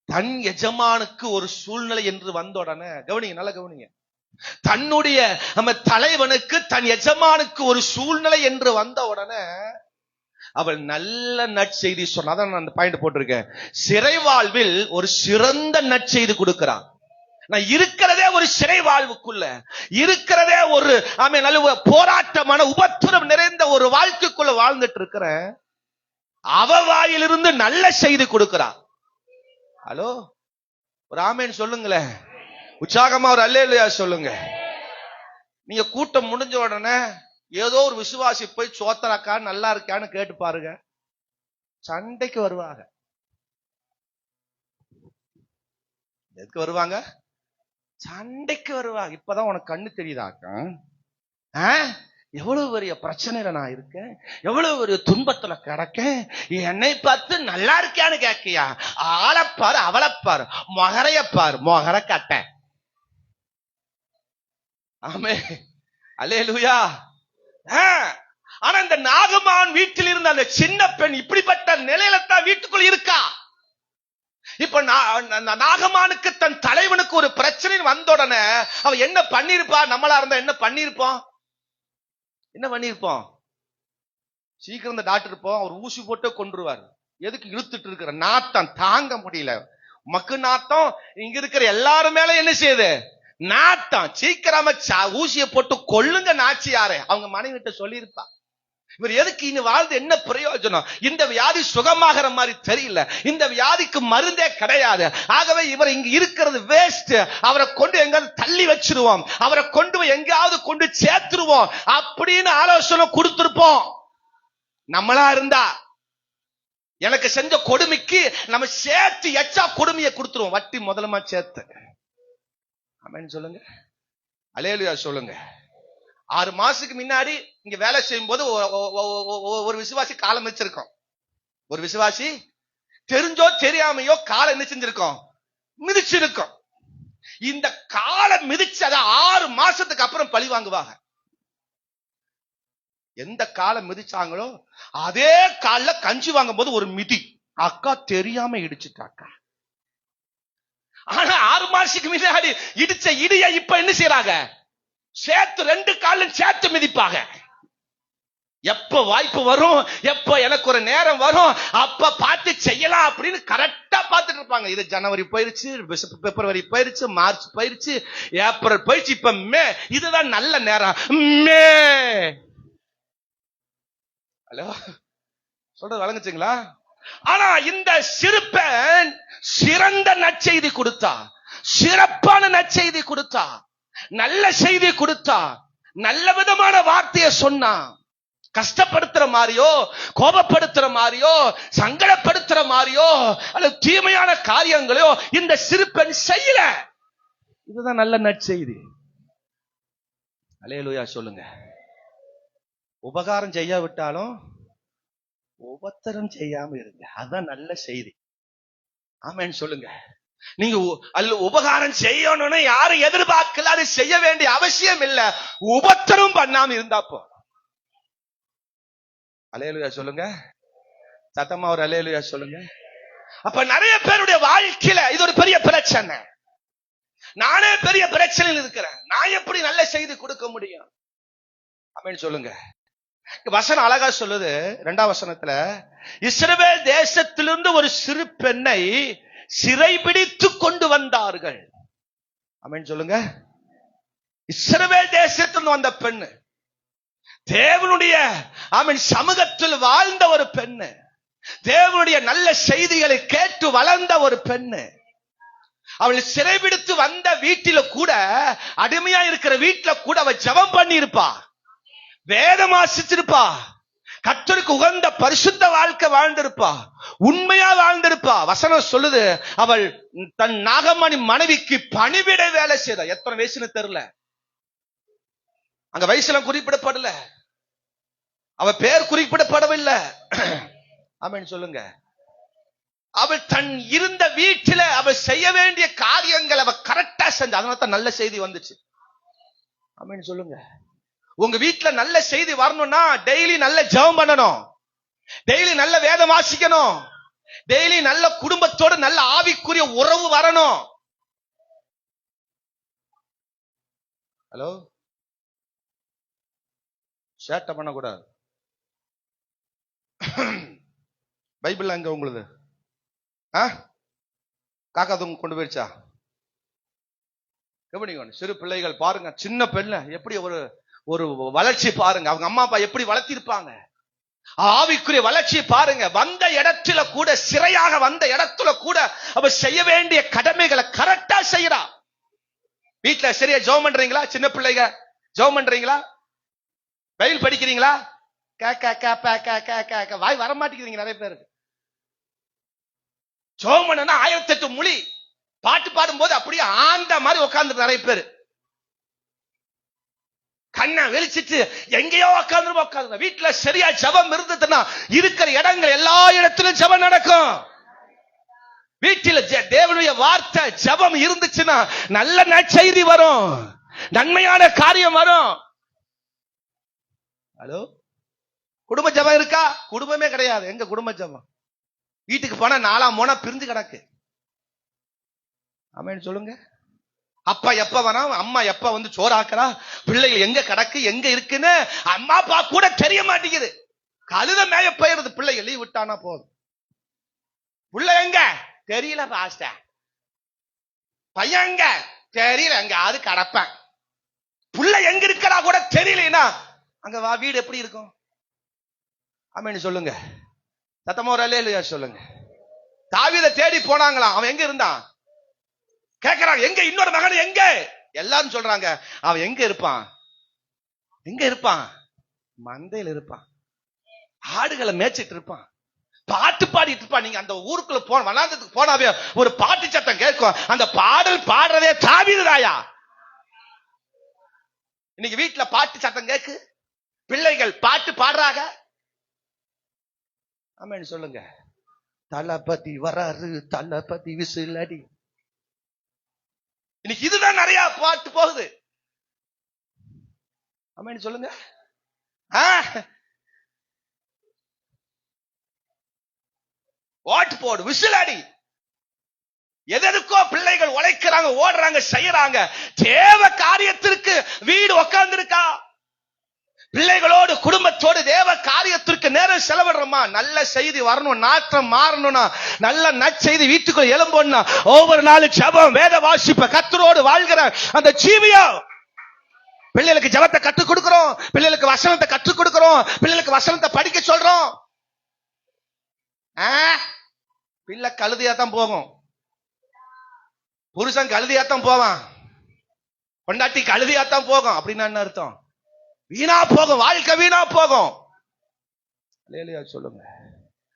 தன் எஜமானுக்கு ஒரு சூழ்நிலை என்று வந்த உடனே, கவனிங்க, நல்லா கவனிங்க, தன்னுடைய நம்ம தலைவனுக்கு, தன் எஜமானுக்கு ஒரு சூழ்நிலை என்று வந்த உடனே அவள் நல்ல நற்செய்தி சொன்னா. நான் அந்த பாயிண்ட் போட்டிருக்கேன். சிறை வாழ்வில் ஒரு சிறந்த நற்செய்தி கொடுக்கிறான். நான் இருக்கிறதே ஒரு சிறை வாழ்வுக்குள்ள, இருக்கிறதே ஒரு நல்ல போராட்டமான உபத்திரம் நிறைந்த ஒரு வாழ்க்கைக்குள்ள வாழ்ந்துட்டு இருக்கிறேன். அவ வாயிலிருந்து நல்ல செய்தி கொடுக்கிறான். ஹலோ, ஒரு ஆமேன் சொல்லுங்களேன். உற்சாகமா ஒரு அல்லேலூயா சொல்லுங்க. நீங்க கூட்டம் முடிஞ்ச உடனே ஏதோ ஒரு விசுவாசி போய் சோத்தராக்கா நல்லா இருக்கான்னு கேட்டு பாருங்க, சண்டைக்கு வருவாங்க. எதுக்கு வருவாங்க? சண்டைக்கு வருவாங்க. இப்பதான் உனக்கு கண்ணு தெரியுதாக்கா? எவ்வளவு பெரிய பிரச்சனையில நான் இருக்கேன், எவ்வளவு பெரிய துன்பத்துல கிடக்கேன், என்னை பார்த்து நல்லா இருக்கியான்னு கேட்கியா? ஆளப்பாரு, அவளைப்பாரு, மொகரையப்பாரு, மொகர கட்ட. ஆமே, அல்லேலூயா. ஆனா இந்த நாகமான் வீட்டில் இருந்த அந்த சின்ன பெண் இப்படிப்பட்ட நிலையில தான் வீட்டுக்குள் இருக்கா. இப்ப நாகமானுக்கு தன் தலைவனுக்கு ஒரு பிரச்சனை வந்த உடனே அவ என்ன பண்ணிருப்பா? நம்மளா இருந்தா என்ன பண்ணிருப்போம்? சீக்கிரம் இந்த டாக்டர் இருப்போம், அவர் ஊசி போட்டு கொன்றுவார். எதுக்கு இழுத்துட்டு இருக்கிற நாத்தம் தாங்க முடியல, மக்கு நாத்தம். இங்க இருக்கிற எல்லாரும் மேல என்ன செய்யுது? நாத்தம். சீக்கிரமா ஊசியை போட்டு கொள்ளுங்க நாச்சியாரே. அவங்க மனைவி கிட்ட சொல்லியிருப்பா. இவர் எதுக்கு இனி வாழ்ந்து என்ன பிரயோஜனம்? இந்த வியாதி சுகமாகிற மாதிரி தெரியல, இந்த வியாதிக்கு மருந்தே கிடையாது, ஆகவே இவர் இங்க இருக்கிறது வேஸ்ட், அவரை கொண்டு எங்காவது தள்ளி வச்சிருவோம், அவரை கொண்டு எங்காவது கொண்டு சேர்த்துருவோம் அப்படின்னு ஆலோசனை கொடுத்திருப்போம். நம்மளா இருந்தா எனக்கு செஞ்ச கொடுமைக்கு நம்ம சேர்த்து எச்சா கொடுமையை கொடுத்துருவோம், வட்டி முதலமா சேர்த்து. ஆமென் சொல்லுங்க, அல்லேலூயா சொல்லுங்க. 6 மாசத்துக்கு முன்னாடி இங்க வேலை செய்யும் போது ஒரு விசுவாசி காலம் வச்சிருக்கோம். ஒரு விசுவாசி தெரிஞ்சோ தெரியாமையோ காலம் என்ன செஞ்சிருக்கோம்? மிதிச்சிருக்கோம். இந்த காலம் மிதிச்சு அதை 6 மாசத்துக்கு அப்புறம் பழி வாங்குவாங்க. எந்த காலம் மிதிச்சாங்களோ அதே கால கஞ்சி வாங்கும் போது ஒரு மிதி, அக்கா தெரியாம இடிச்சுட்டாக்கா. ஆனா 6 மாசத்துக்கு முன்னாடி இடிச்ச இடிய இப்ப என்ன செய்யறாங்க? சேர்த்து 2 காலும் சேர்த்து மிதிப்பாங்க. எப்ப வாய்ப்பு வரும், எப்ப எனக்கு ஒரு நேரம் வரும், அப்ப பார்த்து செய்யலாம் அப்படின்னு கரெக்டா பார்த்துட்டு இருப்பாங்க. இது ஜனவரி போயிருச்சு, பிப்ரவரி போயிருச்சு, மார்ச் போயிருச்சு, ஏப்ரல் போயிருச்சு, இப்ப மே. இதுதான் நல்ல நேரம். மே. ஹலோ, சொல்றது வழங்குச்சுங்களா? ஆனா இந்த சிறுப்பன் சிறந்த நற்செய்தி கொடுத்தா, சிறப்பான நற்செய்தி கொடுத்தா, நல்ல செய்தி கொடுத்தா, நல்ல விதமான வார்த்தையை சொன்னா. கஷ்டப்படுத்துற மாதிரியோ, கோபப்படுத்துற மாதிரியோ, சங்கடப்படுத்துற மாதிரியோ அல்லது தீமையான காரியங்களையோ இந்த சிறுப்பெண் செய்யல. இதுதான் நல்ல நற்செய்தி. அல்லேலூயா சொல்லுங்க. உபகாரம் செய்யாவிட்டாலும் உபத்திரம் செய்யாம இருங்க, அதான் நல்ல செய்தி. ஆமென் சொல்லுங்க. நீங்க உபகாரம் செய்யணும்னு யாரும் எதிர்பார்க்கல, அது செய்ய வேண்டிய அவசியம் இல்ல. உபத்திரம் பண்ணாம இருந்தாப்போ. அல்லேலூயா சொல்லுங்க. சத்தமா ஒரு அல்லேலூயா சொல்லுங்க. அப்ப நிறைய பேருடைய வாழ்க்கையில இது ஒரு பெரிய பிரச்சனை. நானே பெரிய பிரச்சனையில் இருக்கிறேன், நான் எப்படி நல்ல செய்தி கொடுக்க முடியும்? ஆமென் சொல்லுங்க. வசனம் அழகா சொல்லுது 2ஆம் வசனத்துல, இஸ்ரவேல் தேசத்திலிருந்து ஒரு சிறு பெண்ணை சிறைபிடித்து கொண்டு வந்தார்கள். ஆமென் சொல்லுங்க. இஸ்ரவேல் தேசத்திலிருந்து வந்த பெண்ணு, தேவனுடைய ஆமென் சமூகத்தில் வாழ்ந்த ஒரு பெண்ணு, தேவனுடைய நல்ல செய்திகளை கேட்டு வளர்ந்த ஒரு பெண்ணு. அவள் சிறைபிடித்து வந்த வீட்டில கூட, அடிமையா இருக்கிற வீட்டில கூட அவள் ஜெபம் பண்ணி இருப்பா, வேதம் வாசிச்சிருப்பா, கர்த்தருக்கு உகந்த பரிசுத்த வாழ்க்கை வாழ்ந்திருப்பா, உண்மையா வாழ்ந்திருப்பா. வசனம் சொல்லுது, அவள் தன் நாகமணி மனைவிக்கு பணிவிடை வேலை செய்தா. எத்தனை வயசுன்னு தெரியல, அங்க வயசுல குறிப்பிடப்படல, அவ பேர் குறிப்பிடப்படவில்லை. ஆமென் சொல்லுங்க. அவள் தன் இருந்த வீட்டில அவள் செய்ய வேண்டிய காரியங்கள் அவ கரெக்டா செஞ்ச, அதனால தான் நல்ல செய்தி வந்துச்சு. ஆமென் சொல்லுங்க. உங்க வீட்டுல நல்ல செய்தி வரணும்னா டெய்லி நல்ல ஜெபம் பண்ணணும், டெய்லி நல்ல வேதம் வாசிக்கணும், டெய்லி நல்ல குடும்பத்தோடு நல்ல ஆவிக்குரிய உறவு வரணும். ஹலோ, சேட்டை பண்ணக்கூடாது. பைபிள் அங்க உங்களுது காக்கா தூங்க கொண்டு போயிடுச்சா? கவனிங்க, சிறு பிள்ளைகள் பாருங்க, சின்ன பெண்ண எப்படி ஒரு வளர்ச்சி பாருங்க, அவங்க அம்மா அப்பா எப்படி வளர்த்திருப்பாங்க, ஆவிக்குரிய வளர்ச்சியை பாருங்க. வந்த இடத்துல கூட, சிறையாக வந்த இடத்துல கூட அவ செய்ய வேண்டிய கடமைகளை கரெக்டா செய்யறா. வீட்டுல சரியா ஜெபம் பண்றீங்களா? சின்ன பிள்ளைங்க ஜெபம் பண்றீங்களா? பைபிள் படிக்கிறீங்களா? வாய் வர மாட்டேங்கிறீங்க நிறைய பேருக்கு. ஜெபம் பண்ணா 1008 மொழி, பாட்டு பாடும்போது அப்படியே ஆந்த மாதிரி உட்கார்ந்து நிறைய பேரு கண்ணை வெளிச்சிட்டு எங்கேயோ உட்கார்ந்து. வீட்டுல சரியா ஜெபம் இருந்ததுன்னா இருக்கிற இடங்கள் எல்லா இடத்திலும் ஜெபம் நடக்கும். வீட்டில் தேவனுடைய வார்த்தை ஜெபம் இருந்துச்சுன்னா நல்ல நற்செய்தி வரும், நன்மையான காரியம் வரும். ஹலோ, குடும்ப ஜெபம் இருக்கா? குடும்பமே கிடையாது. எங்க குடும்ப ஜெபம்? வீட்டுக்கு போனா 4ஆம் மோனா பிரிஞ்சு கிடக்கு. ஆமென் சொல்லுங்க. அப்பா எப்ப வரா, அம்மா எப்ப வந்து சோறாக்குறா, பிள்ளைகள் எங்க கிடக்கு எங்க இருக்குன்னு அம்மா அப்பா கூட தெரிய மாட்டேங்குது. கழுத மேய போயிருது. பிள்ளைகள் லீவ் விட்டானா போதும், பிள்ளை எங்க தெரியல, பாஸ்டர் பையன் எங்க தெரியல, எங்க அது கடப்பேன். பிள்ளை எங்க இருக்கா கூட தெரியலனா அங்க வா, வீடு எப்படி இருக்கும்? ஆமென் சொல்லுங்க. சத்தமா ஒரு அல்லேலூயா சொல்லுங்க. தாவீதை தேடி போனாங்களாம், அவன் எங்க இருந்தான் கேக்குறாங்க. எங்க இன்னொரு மகன் எங்க? எல்லாரும் சொல்றாங்க அவன் எங்க இருப்பான்? எங்க இருப்பான்? மந்தையில் இருப்பான், ஆடுகளை மேய்ச்சிட்டு இருப்பான், பாட்டு பாடிட்டு இருப்பான். நீங்க அந்த ஊருக்குள்ள போன வனாந்தத்துக்கு போனாவே ஒரு பாட்டு சத்தம் கேட்கும். அந்த பாடல் பாடுறதே தாவீதுதாயா. இன்னைக்கு வீட்டுல பாட்டு சத்தம் கேக்கு, பிள்ளைகள் பாட்டு பாடுறாங்க. ஆமென் சொல்லுங்க. தளபதி வராரு, தளபதி விசிலடி. இன்னைக்கு இதுதான் நிறைய பாட்டு போகுது. ஆமென் சொல்லுங்க. ஓட்டு போடு, விசிலடி. எதற்கோ பிள்ளைகள் உழைக்கிறாங்க, ஓடுறாங்க, செய்யறாங்க. தேவ காரியத்திற்கு வீடு உட்கார்ந்து இருக்கா? பிள்ளைகளோடு குடும்பத்தோடு தேவ காரியத்திற்கு நேரம் செலவிடுறோமா? நல்ல செய்தி வரணும், நாற்றம் மாறணும்னா, நல்ல நற்செய்தி வீட்டுக்குள் எழும்பணும்னா, ஒவ்வொரு நாளும் ஜெபம், வேத வாசிப்ப, கர்த்தரோடு வாழ்கிற அந்த ஜீவியம். பிள்ளைகளுக்கு ஜெபத்தை கற்றுக் கொடுக்கிறோம், பிள்ளைகளுக்கு வசனத்தை கற்றுக் கொடுக்கிறோம், பிள்ளைகளுக்கு வசனத்தை படிக்க சொல்றோம். பிள்ளை கழுதியாத்தான் போகும், புருஷன் கழுதியாத்தான் போவான், பொண்டாட்டி கழுதியாத்தான் போகும். அப்படின்னா என்ன அர்த்தம்? வீணா போகும், வாழ்க்கை வீணா போகும். சொல்லுங்க.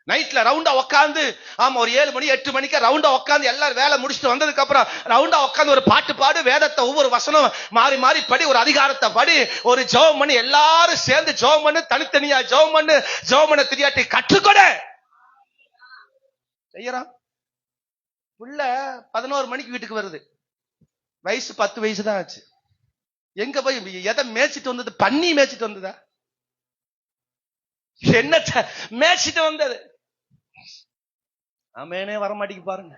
நைட்ல ரவுண்டா உட்காந்து, ஆமா ஒரு 7 மணி 8 மணிக்கு ரவுண்டா உட்காந்து எல்லாரும் வேலை முடிச்சுட்டு வந்ததுக்கு அப்புறம் ரவுண்டா உட்காந்து ஒரு பாட்டு பாடு, வேதத்தை ஒவ்வொரு வசனம் மாறி மாறி படி, ஒரு அதிகாரத்தை படி, ஒரு ஜெபம் பண்ணி, எல்லாரும் சேர்ந்து ஜெபம் பண்ணு, தனித்தனியா ஜெபம் பண்ணு, ஜெபம் பண்ண தெரியாட்டி கற்றுக்கொட செய்யறான். புள்ள 11 மணிக்கு வீட்டுக்கு வருது, வயசு 10 வயசு தான் ஆச்சு. எங்க போய் எதை மேய்ச்சிட்டு வந்தது? பண்ணி மேய்ச்சிட்டு வந்ததா? என்ன மேய்ச்சிட்டு வந்தது? ஆமேனே வரமாட்டேங்க பாருங்க.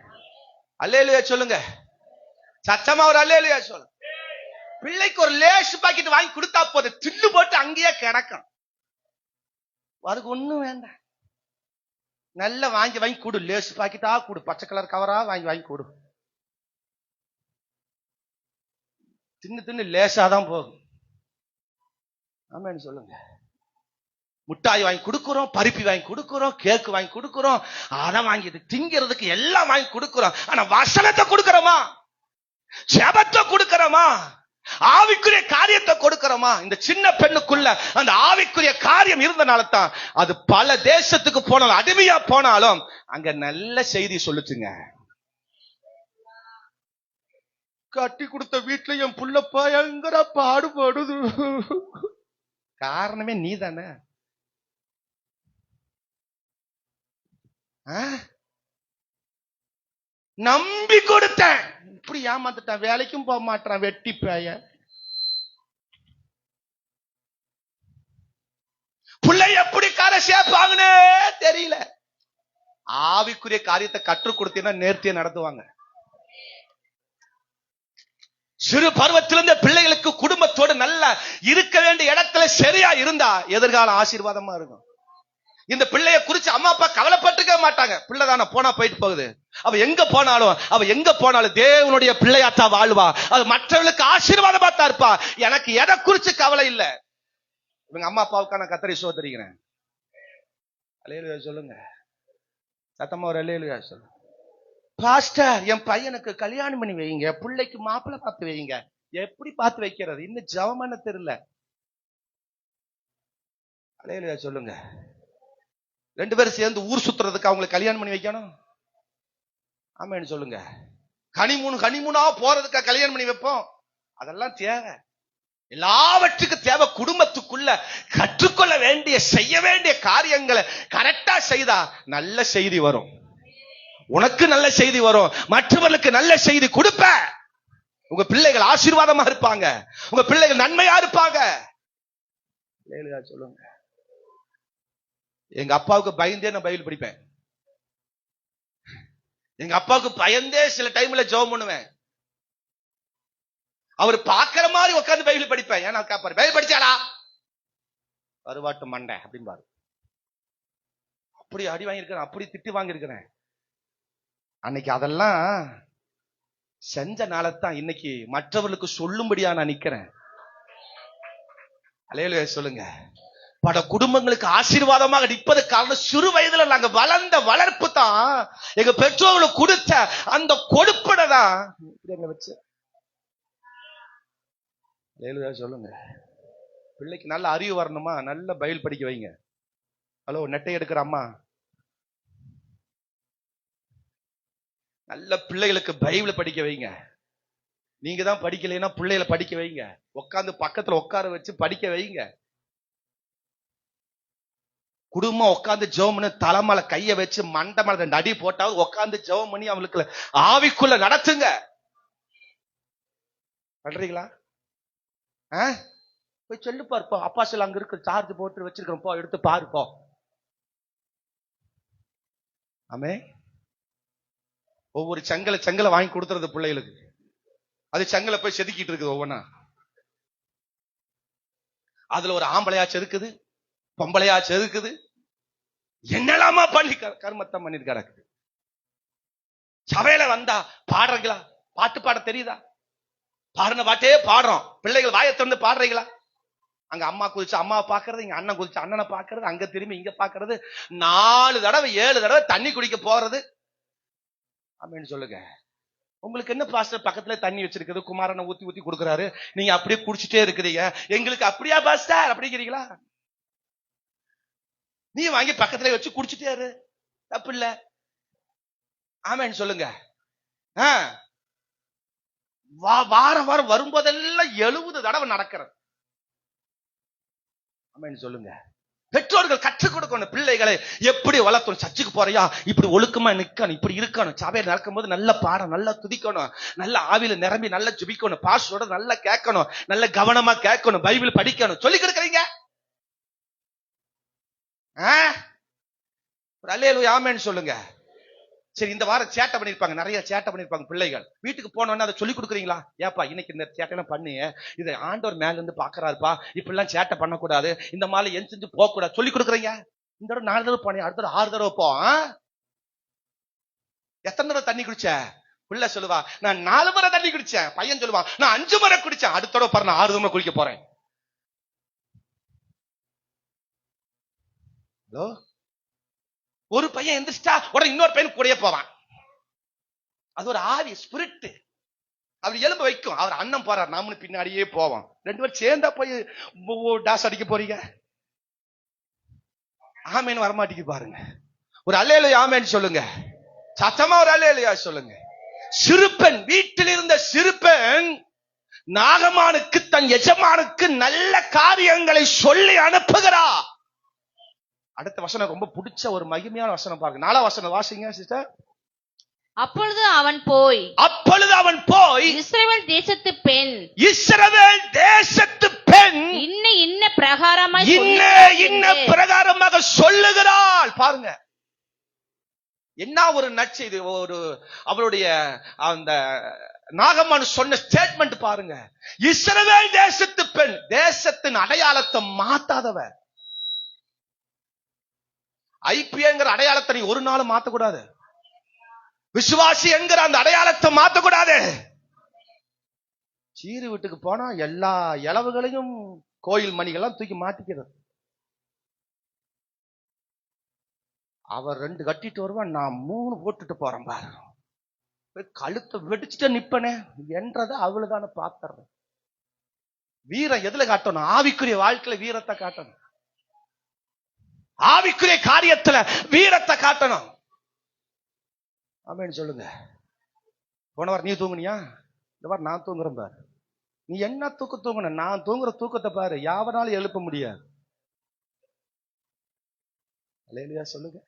அல்லேலூயா சொல்லுங்க, சத்தமா ஒரு அல்லேலூயா சொல்லுங்க. பிள்ளைக்கு ஒரு லேஸ் பாக்கெட் வாங்கி கொடுத்தா போது, தின்னு போட்டு அங்கேயே கிடக்கும். அதுக்கு ஒண்ணும் வேண்டாம், நல்ல வாங்கி வாங்கி கொடு, லேஸ் பாக்கெட்டா கொடு, பச்சை கலர் கவரா வாங்கி வாங்கி கொடு. தின்னு தின்னு லேசாதான் போகும். ஆமான்னு சொல்லுங்க. முட்டாய் வாங்கி கொடுக்கிறோம், பருப்பி வாங்கி கொடுக்கிறோம், கேக்கு வாங்கி கொடுக்கிறோம், அதை வாங்கி திங்கிறதுக்கு எல்லாம் வாங்கி கொடுக்கிறோம். ஆனா வசனத்தை கொடுக்கிறோமா? ஜெபத்தை கொடுக்கிறோமா? ஆவிக்குரிய காரியத்தை கொடுக்கிறோமா? இந்த சின்ன பெண்ணுக்குள்ள அந்த ஆவிக்குரிய காரியம் இருந்தனால தான் அது பல தேசத்துக்கு போனாலும், அடிமையா போனாலும் அங்க நல்ல செய்தி சொல்லுச்சுங்க. கட்டி கொடுத்த வீட்டுல என் புள்ள பயங்கர பாடுபடுது. காரணமே நீ தானே. நம்பி கொடுத்தேன், இப்படி ஏமாத்துட்டான், வேலைக்கும் போக மாட்டான், வெட்டி பேய. புள்ளை எப்படி காரை சேர்ப்பாங்கன்னு தெரியல. ஆவிக்குரிய காரியத்தை கற்றுக் கொடுத்தீங்கன்னா நேர்த்தியா நடத்துவாங்க. சிறு பருவத்திலிருந்த பிள்ளைகளுக்கு குடும்பத்தோடு நல்லா இருக்க வேண்டிய இடத்துல சரியா இருந்தா எதிர்காலம் ஆசீர்வாதமா இருக்கும். இந்த பிள்ளைய குறிச்சு அம்மா அப்பா கவலைப்பட்டுக்க மாட்டாங்க. பிள்ளைதான போனா போயிட்டு போகுது, அவ எங்க போனாலும் தேவனுடைய பிள்ளையாத்தான் வாழ்வா, அது மற்றவர்களுக்கு ஆசீர்வாதமா தான் இருப்பா. எனக்கு எதை குறிச்சு கவலை இல்ல. இவங்க அம்மா அப்பாவுக்கா நான் கத்தரி சோதரிக்கிறேன். அல்லேலூயா சொல்லுங்க, சத்தமா ஒரு அல்லேலூயா சொல்லுங்க. பாஸ்டர், என் பையனுக்கு கல்யாணம் பண்ணி வைங்க, பிள்ளைக்கு மாப்பிள்ளை பார்த்து வைங்க. எப்படி பார்த்து வைக்கிறது? இன்னும் ஜவமான தெரியல. அல்லேலூயா சொல்லுங்க. 2 பேரும் சேர்ந்து ஊர் சுத்துறதுக்கு அவங்களுக்கு கல்யாணம் பண்ணி வைக்கணும். ஆமான்னு சொல்லுங்க. கனிமூனா போறதுக்கா கல்யாணம் பண்ணி வைப்போம்? அதெல்லாம் தேவை, எல்லாவற்றுக்கும் தேவை. குடும்பத்துக்குள்ள கற்றுக்கொள்ள வேண்டிய, செய்ய வேண்டிய காரியங்களை கரெக்டா செய்தா நல்ல செய்தி வரும். உனக்கு நல்ல செய்தி வரும், மற்றவர்களுக்கு நல்ல செய்தி கொடுப்ப. உங்க பிள்ளைகள் ஆசீர்வாதமா இருப்பாங்க, உங்க பிள்ளைகள் நன்மையா இருப்பாங்க. சொல்லுங்க. எங்க அப்பாவுக்கு பயந்தே நான் பைபிள் படிப்பேன். எங்க அப்பாவுக்கு பயந்தே சில டைம்ல ஜெபம் பண்ணுவேன். அவர் பாக்குற மாதிரி உட்கார்ந்து பைபிள் படிப்பேன். ஏன்னா கேட்பாரு, பைபிள் படிச்சாடா கருவாட்டு மண்டை அப்படின்பாரு. அப்படி அடி வாங்கியிருக்கிறேன், அப்படி திட்டு வாங்கியிருக்கிறேன். அன்னைக்கு அதெல்லாம் செஞ்ச நாளத்தான் இன்னைக்கு மற்றவர்களுக்கு சொல்லும்படியா நான் நிக்கிறேன். அல்லேலூயா சொல்லுங்க. பல குடும்பங்களுக்கு ஆசீர்வாதமாக நிற்பது காரணம் சிறு வயதுல நாங்க வளர்ந்த வளர்ப்பு தான், எங்க பெற்றோர்களுக்கு கொடுத்த அந்த கொடுப்படை தான் வச்சு. அல்லேலூயா சொல்லுங்க. பிள்ளைக்கு நல்ல அறிவு வரணுமா? நல்ல பைபிள் படிக்க வைங்க. ஹலோ, நெட்டை எடுக்கிற அம்மா, நல்ல பிள்ளைகளுக்கு பைபிள் படிக்க வைங்க. நீங்க தான் படிக்கலைன்னா பிள்ளைகளை படிக்க வைங்க. உட்காந்து பக்கத்துல உட்கார வச்சு படிக்க வைங்க. குடும்பம் உட்காந்து ஜெபம் பண்ணி, தலைமலை கைய வச்சு மண்டை மேல 2 அடி போட்டாவது உட்காந்து ஜெபம் பண்ணி அவங்களுக்கு ஆவிக்குள்ள நடத்துங்க. பண்றீங்களா? போய் சொல்லு பாருப்போ, அப்பா சொல்ல அங்க இருக்கு, சார்ஜ் போட்டு வச்சிருக்கிறோம், போ எடுத்து பாருப்போ. ஆமே. ஒவ்வொரு செங்கலை வாங்கி கொடுத்துறது பிள்ளைகளுக்கு. அது செங்கலை போய் செதுக்கிட்டு இருக்குது ஒவ்வொன்னா. அதுல ஒரு ஆம்பளையா செதுக்குது, பொம்பளையா செதுக்குது, என்னெல்லாமா பண்ணி கர்மத்தம் பண்ணிட்டு கிடக்குது. சபையில வந்தா பாடுறீங்களா? பாட்டு பாட தெரியுதா? பாடுன பாட்டே பாடுறோம். பிள்ளைகள் வாயை திறந்து பாடுறீங்களா? அங்க அம்மா குதிச்சு அம்மாவை பாக்குறது, இங்க அண்ணன் குதிச்சு அண்ணனை பாக்குறது, அங்க திரும்பி இங்க பாக்குறது, 4 தடவை 7 தடவை தண்ணி குடிக்க போறது. அப்படின்னு சொல்லுங்க. உங்களுக்கு என்ன பாஸ்டர் பக்கத்துல தண்ணி வச்சிருக்குது, குமாரனை ஊத்தி ஊத்தி கொடுக்குறாரு, நீங்க அப்படியே குடிச்சிட்டே இருக்கிறீங்க, எங்களுக்கு அப்படியா பாஸ்டர் அப்படிங்கிறீங்களா? நீ வாங்கி பக்கத்துல வச்சு குடிச்சிட்டே இரு, தப்பு இல்ல. ஆமேன்னு சொல்லுங்க. வாரம் வாரம் வரும்போதெல்லாம் 70 தடவை நடக்கிறது. ஆமேன்னு சொல்லுங்க. பெற்றோர்கள் கற்றுக் கொடுக்கணும் பிள்ளைகளை எப்படி வளர்க்கணும். சர்ச்சுக்கு போறியா, இப்படி ஒழுக்கமா நிக்கணும், இப்படி இருக்கணும், சபையில் நடக்கும்போது நல்ல பாடம், நல்லா துதிக்கணும், நல்ல ஆவியில நிரம்பி நல்லா ஜெபிக்கணும், பாஸ்டரோட நல்லா கேட்கணும், நல்ல கவனமா கேட்கணும், பைபிள் படிக்கணும் சொல்லி கொடுக்குறீங்க. அல்லேலூயா ஆமென் சொல்லுங்க. சரி, இந்த வாரம் சேட்டை பண்ணிருப்பாங்க, நிறைய சேட்டை பண்ணிருப்பாங்க பிள்ளைகள். வீட்டுக்கு போனோன்னு அதை சொல்லி கொடுக்குறீங்களா? ஏப்பா இன்னைக்கு இந்த சேட்டையெல்லாம் பண்ணி இதை ஆண்டவர் மேல இருந்து பாக்குறாருப்பா, இப்படி எல்லாம் சேட்டை பண்ணக்கூடாது, இந்த மாதிரி என் செஞ்சு போக கூடாது சொல்லி கொடுக்குறீங்க. இந்த தடவை 4 தடவை போனேன், அடுத்த 6 தடவை போ. எத்தனை தடவை தண்ணி குடிச்ச? பிள்ளை சொல்லுவா நான் 4 முறை தண்ணி குடிச்சேன். பையன் சொல்லுவான் நான் 5 முறை குடிச்சேன். அடுத்த தடவை பாரு நான் 6 தடவை குடிக்க போறேன். ஹலோ, ஒரு பையன் எந்திரிச்சிட்டா உடனே இன்னொரு பையன் கூடயே போவான். அது ஒரு ஆவி, ஸ்பிரிட். அப்படி எலும்பு வைக்கும். அவர் அண்ணன் போறார், நாமளும் பின்னாடியே போவோம். 2 பேரும் சேர்ந்தா போய் டாஸ் அடிக்க போறீங்க. ஆமேன்னு வரமாட்டீங்க பாருங்க. ஒரு அல்லேலூயா ஆமேன்னு சொல்லுங்க. சத்தமா ஒரு அல்லேலூயா சொல்லுங்க. சிறுபெண், வீட்டில் இருந்த சிறுபெண் நாகமானுக்கு தன் எஜமானுக்கு நல்ல காரியங்களை சொல்லி அனுப்புகிறா. அடுத்த வசனம் ரொம்ப பிடிச்ச ஒரு மகிமையான வசனம் பாருங்க. 4ஆம் வசனம் வாசிங்க சிஸ்டர். அப்பொழுது அவன் போய் இஸ்ரவேல் தேசத்து பெண் இன்ன பிரகாரமாக சொல்லுகிறாள். பாருங்க என்ன ஒரு நற்செய்தி. ஒரு அவளுடைய அந்த நாகமான் சொன்ன ஸ்டேட்மெண்ட் பாருங்க. இஸ்ரவேல் தேசத்து பெண், தேசத்தின் அடையாளத்தை மாத்தாதவ. ஐபிஎங்கிற அடையாளத்தை நீ ஒரு நாள் மாத்தக்கூடாது. விசுவாசி என்கிற அந்த அடையாளத்தை மாத்தக்கூடாது. சீரு வீட்டுக்கு போனா எல்லா இளவுகளையும் கோயில் மணிகள்லாம் தூக்கி மாட்டிக்கிறது. அவர் 2 கட்டிட்டு வருவான், நான் 3 போட்டுட்டு போறேன் பாரு. கழுத்தை வெடிச்சுட்டு நிப்பனே என்றத அவ்வளவுதான பாத்துறேன். வீரம் எதுல காட்டணும்? ஆவிக்குரிய வாழ்க்கையில வீரத்தை காட்டணும். ஆவிக்குரிய காரியத்துல வீரத்தை காட்டணும். ஆமென் சொல்லுங்க. போன வாரம் நீ தூங்குனியா? இந்த வாரம் நான் தூங்குறேன் பாரு. நீ என்ன தூங்குன? நான் தூங்குற தூக்கத்தை பாரு, யாவனாலும் எழுப்ப முடியாது. அல்லேலூயா சொல்லுங்க.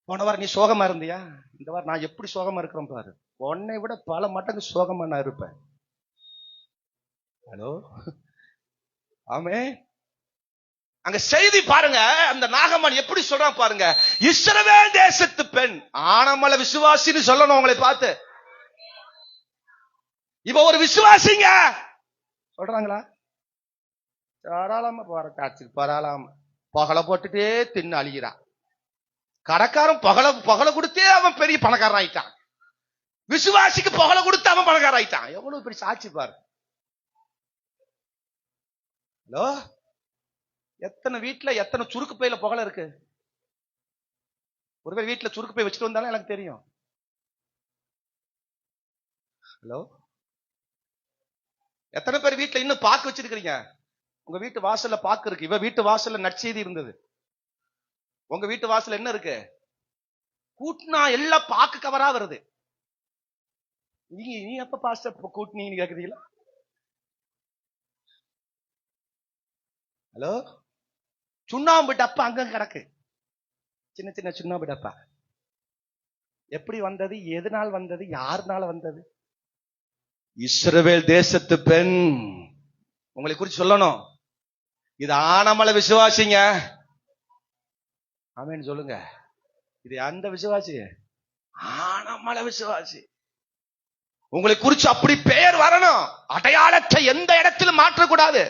போன வாரம் நீ சோகமா இருந்தியா? இந்த வாரம் நான் எப்படி சோகமா இருக்கிறேன் பாரு. உன்னை விட பல மடங்கு சோகமா நான் இருப்பேன். ஹலோ ஆமென். அங்க செய்தி பாருங்க. அந்த நாகமான் எப்படி சொல்றான் பாருங்க. இஸ்ரவேல் தேசத்து பெண், ஆனமலை விசுவாசின்னு சொல்லணும் உங்களை பார்த்து. இப்ப ஒரு விசுவாசிங்க சொல்றாங்களா? தாராளமா போற காட்சிக்கு பரவாயில்லாம பகலை போட்டுட்டே தின்னு அழிகிறான். கடைக்காரன் பகலை கொடுத்தே அவன் பெரிய பணக்காரன் ஆயிட்டான். விசுவாசிக்கு பகலை கொடுத்து அவன் பணக்காரன் ஆயிட்டான். எவ்வளவு பெரிய சாட்சி பாரு. ஹலோ, எத்தனை வீட்டுல எத்தனை சுருக்கு பையில புகழ இருக்கு. ஒருவேளை வீட்டுல சுருக்கு பை வச்சுட்டு வந்தாலும் எனக்கு தெரியும். ஹலோ, எத்தனை பேர் வீட்டுல இன்னும் பாக்கு வச்சிருக்கீங்க? உங்க வீட்டு வாசல்ல பாக்கு இருக்கு. இவ வீட்டு வாசல்ல நற்செய்தி இருந்தது. உங்க வீட்டு வாசல்ல என்ன இருக்கு? கூட்டினா எல்லாம் பாக்கு கவரா வருது. நீ எப்ப பாஸ்டர் கூட்டினீங்கன்னு கேக்குறீங்களா? ஹலோ, சுண்ணாம்பு டப்பா அங்க கிடக்கு. சின்ன சின்ன சுண்ணாம்பு டப்பா. எப்படி வந்தது? எதனால் வந்தது? யாருனால வந்தது? இஸ்ரவேல் தேசத்து பெண். உங்களை குறித்து சொல்லணும். இது ஆனமலை விசுவாசிங்க. ஆமென் சொல்லுங்க. இது அந்த விசுவாசி ஆனமல விசுவாசி. உங்களை குறிச்சு அப்படி பெயர் வரணும். அடையாளத்தை எந்த இடத்திலும் மாற்றக்கூடாது.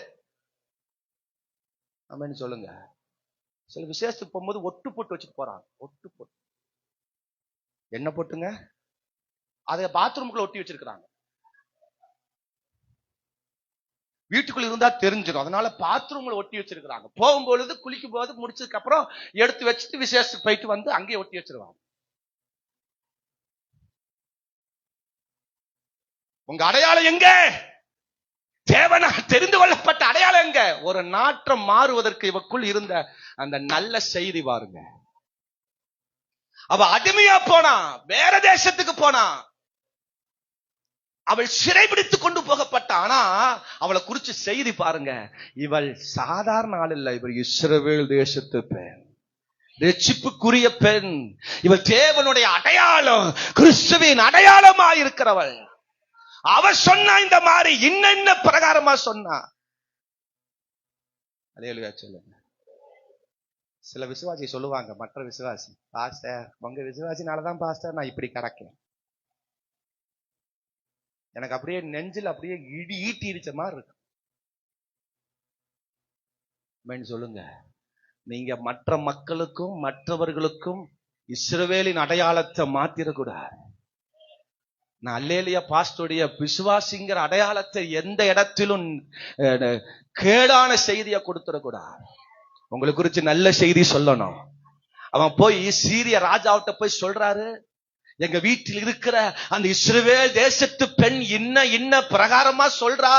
ஆமென் சொல்லுங்க. சில விசேஷத்துக்கு போகும்போது ஒட்டு போட்டு வச்சுட்டு போறாங்க. ஒட்டு போட்டு என்ன போட்டுங்க? அதை பாத்ரூமுக்குள்ள ஒட்டி வச்சிருக்கிறாங்க. வீட்டுக்குள்ள இருந்தா தெரிஞ்சிடும். அதனால பாத்ரூம்ல ஒட்டி வச்சிருக்கிறாங்க. போகும்பொழுது குளிக்கும் போது முடிச்சதுக்கு அப்புறம் எடுத்து வச்சுட்டு விசேஷத்துக்கு போயிட்டு வந்து அங்கேயே ஒட்டி வச்சிருவாங்க. உங்க அடையாளம் எங்க? தேவனா தெரிந்து கொள்ளப்பட்ட அடையாளம் எங்க? ஒரு நாற்றம் மாறுவதற்கு இவக்குள் இருந்த அந்த நல்ல செய்தி பாருங்க. அவ அடிமையா போனா, வேற தேசத்துக்கு போனா, அவள் சிறைபிடித்து கொண்டு போகப்பட்ட. ஆனா அவளை குறிச்சு செய்தி பாருங்க. இவள் சாதாரண ஆள் இல்ல. இவள் இஸ்ரவேல் தேசத்து பெண், ரட்சிப்புக்குரிய பெண். இவள் தேவனுடைய அடையாளம், கிறிஸ்துவின் அடையாளமா இருக்கிறவள். அவ சொன்னா இந்த மாதிரி இன்ன பிரகாரமா சொன்னா. அல்லேலூயா சொல்லுங்க. சில விசுவாசி சொல்லுவாங்க, மற்ற விசுவாசி, பாஸ்டர் உங்க விசுவாசினாலதான் பாஸ்டர் நான் இப்படி கிடக்கேன். எனக்கு அப்படியே நெஞ்சில் அப்படியே ஈட்டி இடிச்ச மாதிரி இருக்கு. சொல்லுங்க. நீங்க மற்ற மக்களுக்கும் மற்றவர்களுக்கும் இஸ்ரவேலின் அடையாளத்தை மாத்திரக்கூடாது. நான் அல்லேலியா பாஸ்டருடைய விசுவாசிங்கிற அடையாளத்தை எந்த இடத்திலும் கேடான செய்தியை கொடுத்துடக்கூடாது. உங்களுக்கு குறிச்சு நல்ல செய்தி சொல்லணும். அவன் போய் சீரிய ராஜாவிட்ட போய் சொல்றாரு, எங்க வீட்டில் இருக்கிற அந்த இஸ்ரவேல் தேசத்து பெண் இன்ன பிரகாரமா சொல்றா.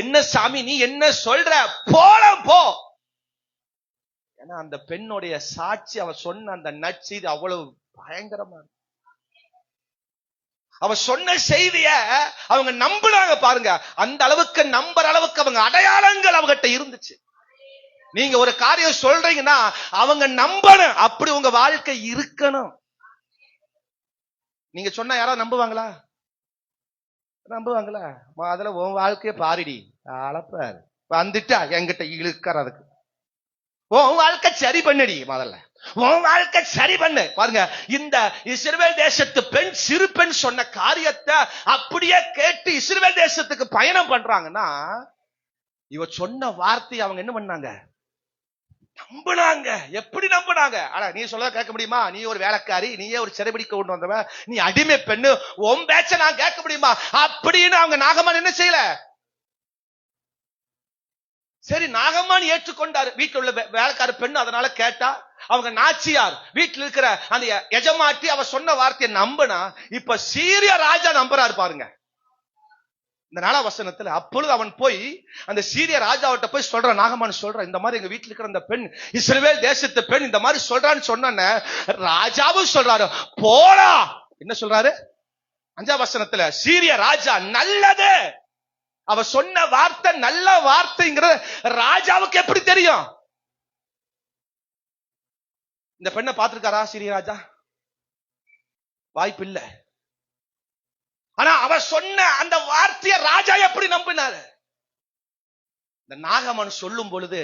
என்ன சாமி நீ என்ன சொல்ற? போலாம் போ. ஏன்னா அந்த பெண்ணுடைய சாட்சி, அவ சொன்ன அந்த நற்செய்தி அவ்வளவு பயங்கரமா. அவ சொன்ன செய்திய அவங்க நம்பினாங்க பாருங்க. அந்த அளவுக்கு நம்புற அளவுக்கு அவங்க அடையாளங்கள் அவகிட்ட இருந்துச்சு. நீங்க ஒரு காரியம் சொல்றீங்கன்னா அவங்க நம்பணும். அப்படி உங்க வாழ்க்கை இருக்கணும். நீங்க சொன்னா யாராவது நம்புவாங்களா? நம்புவாங்களா? அதுல உன் வாழ்க்கைய பாரிடி அளப்பாரு வந்துட்டா என்கிட்ட இழுக்கிறதுக்கு. உன் வாழ்க்கை சரி பண்ணடி. முதல்ல உன் வாழ்க்கை சரி பண்ணு. பாருங்க, இந்த இஸ்ரவேல் தேசத்து பெண், சிறு பெண் சொன்ன காரியத்தை அப்படியே கேட்டு இஸ்ரவேல் தேசத்துக்கு பயணம் பண்றாங்கன்னா, இவ சொன்ன வார்த்தை அவங்க என்ன பண்ணாங்க? நம்பினாங்க. எப்படி நம்பினாங்க? ஆனா நீ சொல்ல கேட்க முடியுமா? நீ ஒரு வேலைக்காரி, நீயே ஒரு சிறைபிடிக்க கொண்டு வந்தவன், நீ அடிமை பெண்ணு, உன் பேச்ச நான் கேட்க முடியுமா? அப்படின்னு அவங்க நாகமான் என்ன செய்யல. சரி, நாகமான் ஏற்றுக்கொண்டாரு. வீட்டில் உள்ள வேலைக்கார பெண்ணு அதனால கேட்டா. அவங்க நாச்சியார், வீட்டில் இருக்கிற அந்த எஜமாட்டி அவ சொன்ன வார்த்தையை நம்பினா, இப்ப சீரிய ராஜா நம்புறாரு பாருங்க. இந்த 4 வசனத்துல, அப்பொழுது அவன் போய் அந்த சீரிய ராஜாவிட்ட போய் சொல்றான். நாகமான் சொல்றான், இந்த மாதிரி எங்க வீட்டுல இருக்கிற அந்த பெண், இஸ்ரவேல் தேசத்து பெண் இந்த மாதிரி சொல்றான்னு சொன்ன ராஜாவும் சொல்றாரு போடா. என்ன சொல்றாரு? 5 வசனத்துல, சீரிய ராஜா நல்லது, அவ சொன்ன வார்த்தை நல்ல வார்த்தைங்கிறது ராஜாவுக்கு எப்படி தெரியும்? இந்த பெண்ணை பார்த்திருக்காரா சீரிய ராஜா? வாய்ப்பு இல்ல. ஆனா அவ சொன்ன அந்த வார்த்தையை ராஜா எப்படி நம்பினாரு? இந்த நாகமான் சொல்லும் பொழுது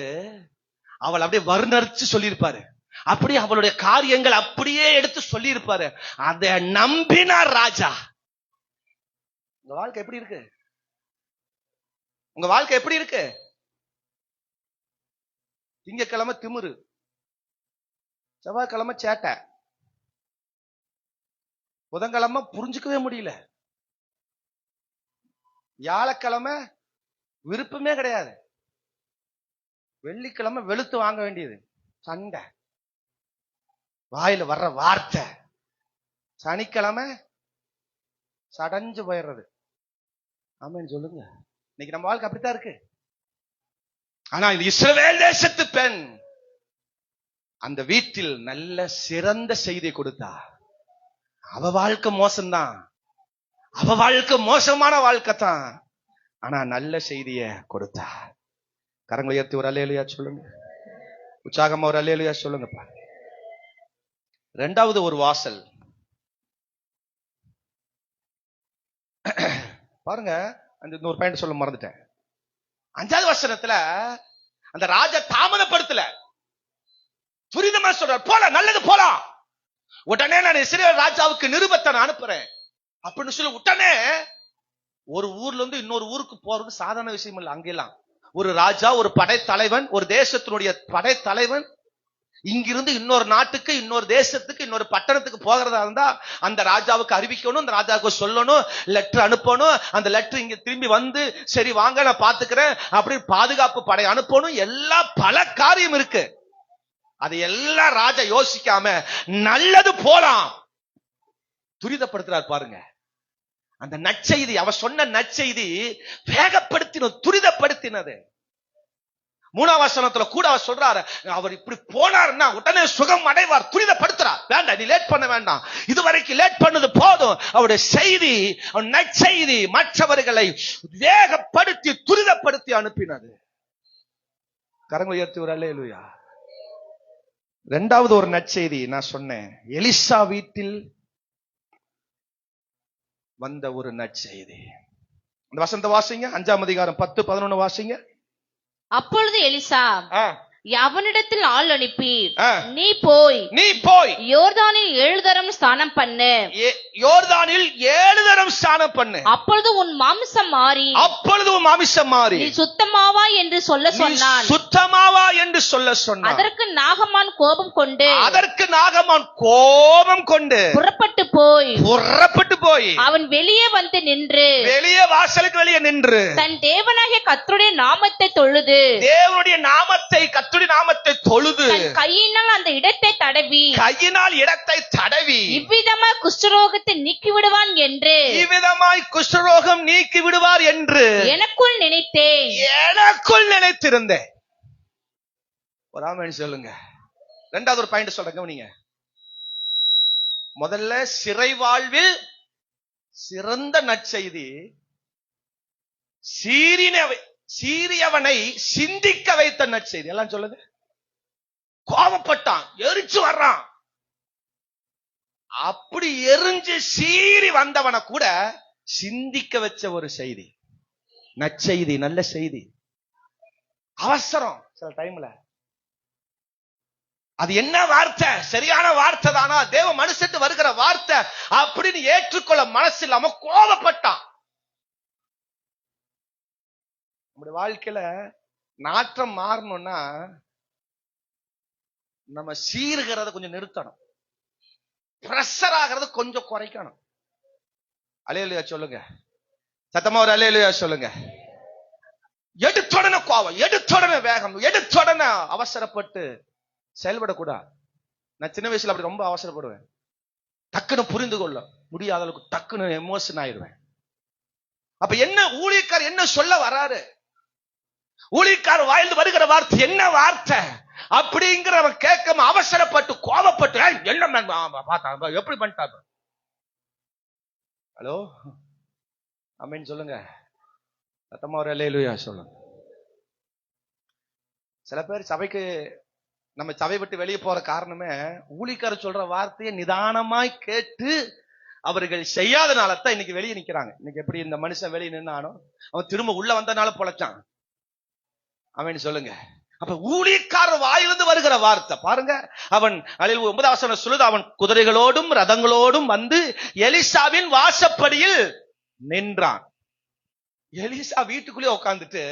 அவள் அப்படியே வர்ணரிச்சு சொல்லியிருப்பாரு. அப்படியே அவளுடைய காரியங்கள் அப்படியே எடுத்து சொல்லி இருப்பாரு. அதை நம்பினார் ராஜா. உங்க வாழ்க்கை எப்படி இருக்கு? உங்க வாழ்க்கை எப்படி இருக்கு? திங்கக்கிழமை திமிரு, செவ்வாய்க்கிழமை சேட்டை, புதன்கிழமை புரிஞ்சுக்கவே முடியல, வியாழக்கிழமை விருப்பமே கிடையாது, வெள்ளிக்கிழமை வெளுத்து வாங்க வேண்டியது, சண்டை, வாயில வர்ற வார்த்தை, சனிக்கிழமை சடைஞ்சு போயிடுறது. ஆமென் சொல்லுங்க. இன்னைக்கு நம்ம வாழ்க்கை அப்படித்தான் இருக்கு. ஆனா இந்த இஸ்ரவேல் தேசத்து பெண் அந்த வீட்டில் நல்ல சிறந்த செய்தி கொடுத்தா. அவ வாழ்க்கை மோசம்தான், அவ வாழ்க்கை மோசமான வாழ்க்கை தான். ஆனா நல்ல செய்திய கொடுத்தா. கரங்களை உயர்த்தி ஒரு அல்லேலூயா சொல்லுங்க. உற்சாகமா ஒரு அல்லேலூயா சொல்லுங்கப்பா. 2வது ஒரு வாசல் பாருங்க. அந்த ஒரு பாயிண்ட் சொல்ல மறந்துட்டேன். 5வது வசனத்துல அந்த ராஜா தாமதப்படுத்தல, துரிதமா சொல்றார், போலாம், நல்லது போலாம். உடனே நான் இஸ்ரவேல் ராஜாவுக்கு நிருபத்தை நான் அனுப்புறேன் அப்படின்னு சொல்லி உடனே ஒரு ஊர்ல இருந்து இன்னொரு ஊருக்கு போறது சாதாரண விஷயம் இல்ல. அங்கெல்லாம் ஒரு ராஜா, ஒரு படைத்தலைவன், ஒரு தேசத்தினுடைய படைத்தலைவன் இங்கிருந்து இன்னொரு நாட்டுக்கு, இன்னொரு தேசத்துக்கு, இன்னொரு பட்டணத்துக்கு போகிறதா இருந்தா அந்த ராஜாவுக்கு அறிவிக்கணும், அந்த ராஜாவுக்கு சொல்லணும், லெட்டர் அனுப்பணும். அந்த லெட்டர் இங்க திரும்பி வந்து சரி வாங்க நான் பாத்துக்கிறேன் அப்படி பாதுகாப்பு படை அனுப்பணும். எல்லா பல காரியம் இருக்கு. அது எல்லாம் ராஜா யோசிக்காம நல்லது போலாம் துரிதப்படுத்துறார் பாருங்க. அந்த நற்செய்தி, அவ சொன்ன நற்செய்தி வேகப்படுத்தினது, துரிதப்படுத்தினது. 3ஆம் வசனத்துல கூட அவர் சொல்றாரு, அவர் இப்படி போனார்னா உடனே சுகம் அடைவார், துரிதப்படுத்துறார். வேண்டாம், நீ லேட் பண்ண வேண்டாம், இதுவரைக்கும் லேட் பண்ணது போதும். அவருடைய செய்தி, நற்செய்தி மற்றவர்களை வேகப்படுத்தி துரிதப்படுத்தி அனுப்பினது. கரங்களை உயர்த்தி ஒரு அல்லேலூயா. இரண்டாவது ஒரு நற்செய்தி நான் சொன்னேன், எலிசா வீட்டில் வந்த ஒரு நற்செய்தி. அந்த வசனத்தை வாசிங்க, 5ஆம் அதிகாரம் 10, 11 வாசிங்க. அப்பொழுது எலிசா அவனிடத்தில் ஆள் அனுப்பி, நீ போய் யோர்தானில் 7 தரம் ஸ்நானம் பண்ணு. யோர்தானில் 7 தரம் ஸ்நானம் பண்ணு. அப்பொழுது உன் மாமிசம் மாறி நீ சுத்தமாவா என்று சொல்ல சொன்னான். சுத்தமாவா என்று சொல்ல சொன்னான். அதற்கு நாகமான் கோபம் கொண்டு புறப்பட்டு போய் அவன் வெளியே வந்து நின்று, வாசலுக்கு வெளியே நின்று தன் தேவனாகிய கர்த்தருடைய நாமத்தை தொழுது, தன் கையினால் அந்த இடத்தை தடவி இவ்விதமாய் குஷ்டரோகத்தை நீக்கி விடுவார் என்று எனக்குள் நினைத்திருந்தேன். ஒரு ஆமென் சொல்லுங்க. இரண்டாவது ஒரு பாயிண்ட் சொல்றேன், நீங்க முதல்ல சிறை வாழ்வில் சிறந்த நற்செய்தி, சீரியவனை சிந்திக்க வைத்த நற்செய்தி. எல்லாம் சொல்லுங்க. கோபப்பட்டான், எரிச்சு வர்றான், அப்படி எரிஞ்சு சீறி வந்தவனை கூட சிந்திக்க வச்ச ஒரு செய்தி, நற்செய்தி, நல்ல செய்தி. அவசரம் சில டைம்ல, அது என்ன வார்த்தை, சரியான வார்த்தை தானா, தேவ மனுஷத்து வருகிற வார்த்தை அப்படின்னு ஏற்றுக்கொள்ள மனசு இல்லாம கோபப்பட்டான். நம்முடைய வாழ்க்கையில நாற்றம் மாறணும்னா நம்ம சீர்கிறத கொஞ்சம் நிறுத்தணும், பிரஷர் ஆகிறத கொஞ்சம் குறைக்கணும். அல்லேலூயா சொல்லுங்க, சத்தமா ஒரு அல்லேலூயா சொல்லுங்க. எடுத்தொடனே கோபம், எடுத்தொடனே வேகம், எடுத்தொடனே அவசரப்பட்டு செயல்படக்கூடாது. நான் சின்ன வயசுல அப்படி ரொம்ப அவசரப்படுவேன். டக்குன்னு புரிந்து கொள்ள முடியாத அளவுக்கு டக்குன்னு எமோஷன் ஆயிடுவேன். அப்ப என்ன ஊழியக்காரர் என்ன சொல்ல வராரு, ஊழியக்காரர் வாயிலிருந்து வருகிற வார்த்தை என்ன வார்த்தை அப்படிங்கிற அவன் கேட்காம அவசரப்பட்டு கோபப்பட்டு என்ன பார்த்தா எப்படி பண்ணிட்டாங்க. ஹலோ ஆமென் சொல்லுங்க, சத்தமா ஒரு அல்லேலூயா சொல்லுங்க. சில பேர் சபைக்கு, நம்ம சபை விட்டு வெளியே போற காரணமே ஊழியக்காரர் சொல்ற வார்த்தையை நிதானமாய் கேட்டு அவர்கள் செய்யாதனால தான் இன்னைக்கு வெளியே நிக்கிறாங்க. இன்னைக்கு எப்படி இந்த மனுஷன் வெளியே நின்னானோ அவன் திரும்ப உள்ள வந்தனால பொழைச்சான். அவன் சொல்லுங்க. அப்ப ஊழியக்காரர் வாயிலிருந்து வருகிற வார்த்தை பாருங்க. அவன் 9ஆம் வசனம் சொல்லுது, அவன் குதிரைகளோடும் ரதங்களோடும் வந்து எலிசாவின் வாசப்படியில் நின்றான். எலிசா வீட்டுக்குள்ளே உட்கார்ந்துட்டு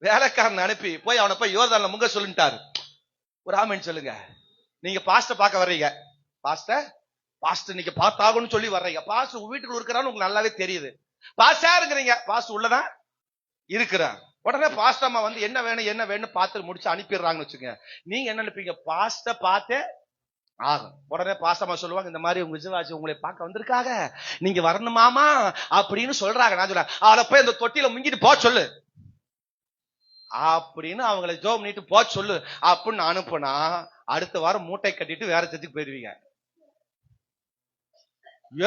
வேலைக்காரன் அனுப்பி போய் அவனை போய் யோர்தான்ல முங்க சொல்லிட்டாரு. ஒரு ஆமென் சொல்லுங்க. நீங்க பாஸ்டர் பார்க்க வர்றீங்க, பாஸ்டர் நீங்க பார்த்தாகணும்னு சொல்லி வர்றீங்க. பாஸ்டர் வீட்டுக்குள்ள இருக்கிறான்னு உங்களுக்கு நல்லாவே தெரியுது. பாஸ்டர் யாருங்கிறீங்க, பாஸ்டர் உள்ளதான் இருக்கிறான். உடனே பாஸ்டர் அம்மா வந்து என்ன வேணும் பார்த்து முடிச்சு அனுப்பிடுறாங்கன்னு வச்சுக்கோங்க. நீங்க என்ன நினைப்பீங்க, பாஸ்டர் பார்த்தே ஆகும். உடனே பாஸ்டர் அம்மா சொல்லுவாங்க, இந்த மாதிரி உங்க விசுவாசி உங்களை பார்க்க வந்திருக்காங்க, நீங்க வரணுமாமா அப்படின்னு சொல்றாங்க. நான் சொல்றேன், அவளை போய் அந்த தொட்டியில முங்கிட்டு போ சொல்லு அப்படின்னு அவங்களை ஜோம் பண்ணிட்டு போ சொல்லு அப்படின்னு அனுப்புனா அடுத்த வாரம் மூட்டை கட்டிட்டு வேற சத்துக்கு போயிருவீங்க.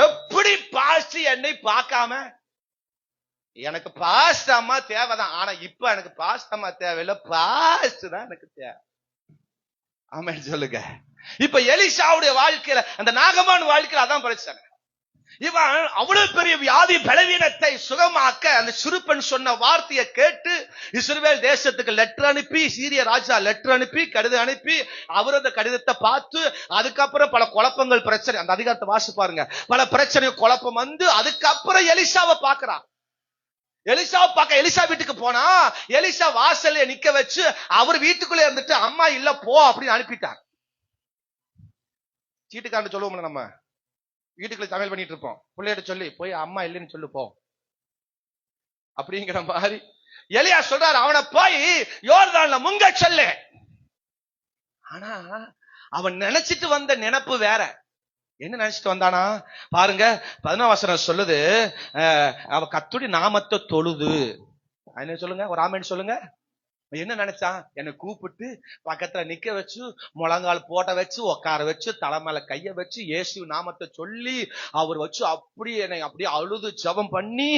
எப்படி பாஸ்ட் என்னை பார்க்காம, எனக்கு பாஸ்ட் அம்மா தேவைதான், ஆனா இப்ப எனக்கு பாஸ்ட் அம்மா தேவையில்லை, பாஸ்ட் தான் எனக்கு தேவை. ஆமென் சொல்லுங்க. இப்ப எலிசாவுடைய வாழ்க்கையில, அந்த நாகமான் வாழ்க்கையில அதான் பிரச்சனை. இவன் அவ்வளவு பெரிய வியாதி பலவீனத்தை சுகமாக்க அந்த சிறுபெண் சொன்ன வார்த்தையை கேட்டு இஸ்ரவேல் தேசத்துக்கு லெட்டர் அனுப்பி, சீரிய ராஜா லெட்டர் அனுப்பி, கடிதம் அனுப்பி, அவர் அந்த கடிதத்தை பார்த்து, அதுக்கப்புறம் பல குழப்பங்கள், பிரச்சனை, அந்த அதிகாரத்தை வாசி பாருங்க, பல பிரச்சனை குழப்பம் வந்து, அதுக்கப்புறம் எலிசாவை பார்க்கிறான். எலிசாவை பார்க்க எலிசா வீட்டுக்கு போனா, எலிசா வாசல்ல நிக்க வச்சு அவர் வீட்டுக்குள்ளே இருந்துட்டு, அம்மா இல்ல போ அப்படின்னு அனுப்பிட்டார். சீட்டுக்காரன் சொல்லுவோம்ல, நம்ம வீட்டுக்குள்ள சமையல் பண்ணிட்டு இருப்போம், பிள்ளைகிட்ட சொல்லி போய் அம்மா இல்லைன்னு சொல்லு போ அப்படிங்கிற மாதிரி எலியா சொல்றாரு, அவனை போய் யோர்தான்ல முங்க சொல்லு. ஆனா அவன் நினைச்சிட்டு வந்த நினைப்பு வேற. என்ன நினைச்சிட்டு வந்தானா பாருங்க, 11 வசனம் சொல்லுது, அவ கர்த்தருடைய நாமத்தை தொழுது. என்ன சொல்லுங்க, ஒரு ஆமென் சொல்லுங்க. என்ன நினைச்சான், என்னை கூப்பிட்டு பக்கத்துல நிக்க வச்சு, முழங்கால் போட்ட வச்சு, உட்கார வச்சு, தலைமையில கைய வச்சு, இயேசு நாமத்தை சொல்லி அவர் வச்சு அப்படி என்னை அப்படியே அழுது ஜெபம் பண்ணி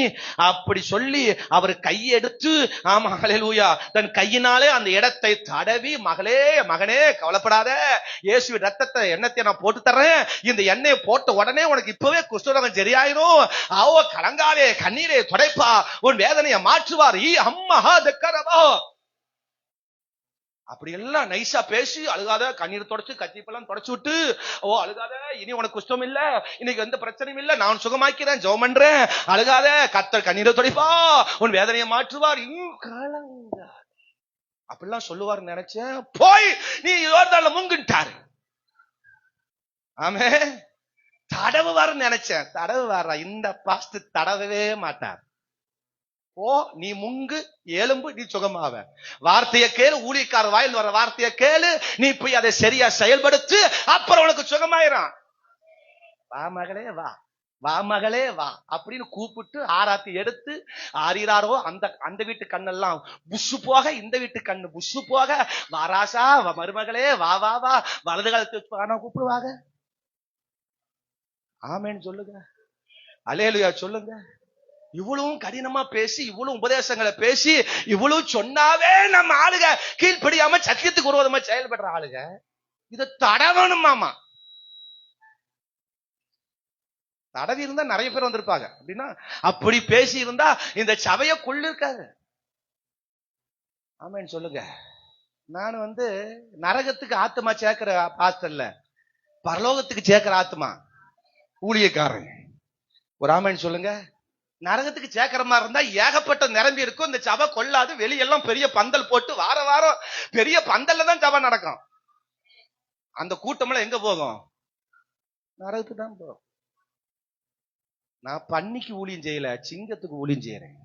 அப்படி சொல்லி அவர் கையெடுத்து, ஆமா ஹல்லேலூயா, தன் கையினாலே அந்த இடத்தை தடவி, மகளே மகனே கவலைப்படாத, இயேசு ரத்தத்தை எண்ணத்தை நான் போட்டு தர்றேன், இந்த எண்ணெயை போட்ட உடனே உனக்கு இப்பவே குஷ்டரோகம் சரியாயிரும், அவ கலங்காதே, கண்ணீரே துடைப்பா, உன் வேதனையை மாற்றுவார், அம்மா தக்கரவா. அப்படி எல்லாம் நைஸா பேசி, அழுகாத, கண்ணீர் தொடச்சு, கத்திப்பெல்லாம் தொடச்சு விட்டு, ஓ அழுகாத, இனி உனக்கு குஷ்டம் இல்ல, இன்னைக்கு எந்த பிரச்சனையும் இல்ல, நான் சுகமாக்கிறேன், ஜெபம் பண்றேன், அழுகாத, கர்த்தர் கண்ணீரை துடைப்பா, உன் வேதனையை மாற்றுவார், அப்படிலாம் சொல்லுவார் நினைச்சேன். போய் நீ யோர்தான்ல முங்குட்டாரு. ஆமே, தடவுவார் நினைச்சேன், தடவுவாரா? இந்த பாஸ்ட் தடவவே மாட்டார். ஓ நீ முங்கு, எலும்பு, நீ சுகமாவ. வார்த்தையை கேளு, ஊழியக்கார வாயில் வர வார்த்தையை கேளு, நீ போய் அதை சரியா செயல்படுத்து, அப்புறம் உனக்கு சுகமாயிரும். வா மகளே வா, வா மகளே வா அப்படின்னு கூப்பிட்டு ஆராத்தி எடுத்து, ஆறிறாரோ அந்த வீட்டு கண்ணெல்லாம் புஷு போக, இந்த வீட்டு கண்ணு புஷு போக, வாராசா மருமகளே வா வா வா, வலது காலத்து கூப்பிடுவாங்க. ஆமேன்னு சொல்லுங்க, அல்லேலூயா சொல்லுங்க. இவ்வளவும் கடினமா பேசி, இவ்வளவு உபதேசங்களை பேசி, இவ்வளவு சொன்னாவே நம்ம ஆளுக கீழ்ப்படியாம சத்தியத்துக்கு விரோதமா செயல்படுற ஆளுக இதை தடவணுமாமா. தடவி இருந்தா நிறைய பேர் வந்திருப்பாங்க. அப்படின்னா அப்படி பேசி இருந்தா இந்த சபைய கொள்ளிருக்காது. ஆமேன்னு சொல்லுங்க. நான் நரகத்துக்கு ஆத்மா சேர்க்கிற பாஸ்டர்ல, பரலோகத்துக்கு சேர்க்கிற ஆத்மா ஊழியக்காரன். ஒரு ஆமேன்னு சொல்லுங்க. நரகத்துக்கு சேர்க்கிற மாதிரி இருந்தா ஏகப்பட்ட நிரம்பி இருக்கும், இந்த சபை கொள்ளாது. வெளியெல்லாம் பெரிய பந்தல் போட்டு வார வாரம் பெரிய பந்தல்ல தான் சபை நடக்கும். அந்த கூட்டம்லாம் எங்க போகும்? நரகத்துக்கு தான் போகும். நான் பன்னிக்கு ஊழியம் செய்யல, சிங்கத்துக்கு ஊழியம் செய்யறேன்.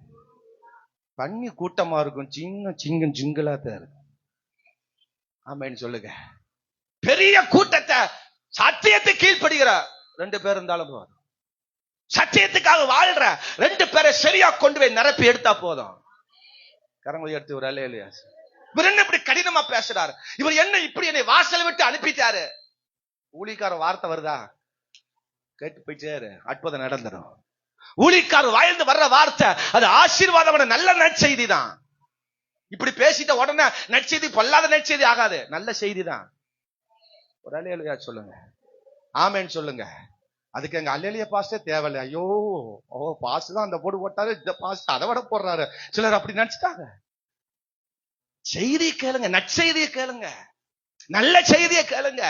பன்னி கூட்டமா இருக்கும், சிங்கம் ஜிங்கலா தான் இருக்கும். ஆமேன்னு சொல்லுங்க. பெரிய கூட்டத்தை சத்தியத்தை கீழ்ப்படுகிற 2 பேர் இருந்தாலும் போதும். சத்தியத்துக்காக வாழ்ற 2 பேரை சரியா கொண்டு போய் நிரப்பி எடுத்தா போதும். கரங்களை எடுத்து ஒரு அல்லேலூயா. இவர் என்ன இப்படி கடினமா பேசுறாரு? இவர் என்ன இப்படி என்னை வாசல் விட்டு அனுப்பிட்டாரு? ஊழியக்கார வார்த்தை வருதா? கேட்டு போயிட்டாரு, அற்புதம் நடந்துடும். ஊழியக்கார வாழ்ந்து வர்ற வார்த்தை அது ஆசீர்வாதமான நல்ல நற்செய்தி தான். இப்படி பேசிட்ட உடனே நற்செய்தி பொல்லாத நற்செய்தி ஆகாது, நல்ல செய்தி தான். ஒரு அல்லேலூயா சொல்லுங்க, ஆமேன்னு சொல்லுங்க. அதுக்கு எங்க அல்லேலூயா பாஸ்டே தேவையில்லை. ஐயோ பாஸ்ட் தான் அந்த போடு போட்டாரு, இந்த பாஸ்ட் அதை விட போடுறாரு. சிலர் அப்படி நினைச்சிட்டாங்க. செய்தியை கேளுங்க, நற்செய்தியை கேளுங்க, நல்ல செய்தியை கேளுங்க.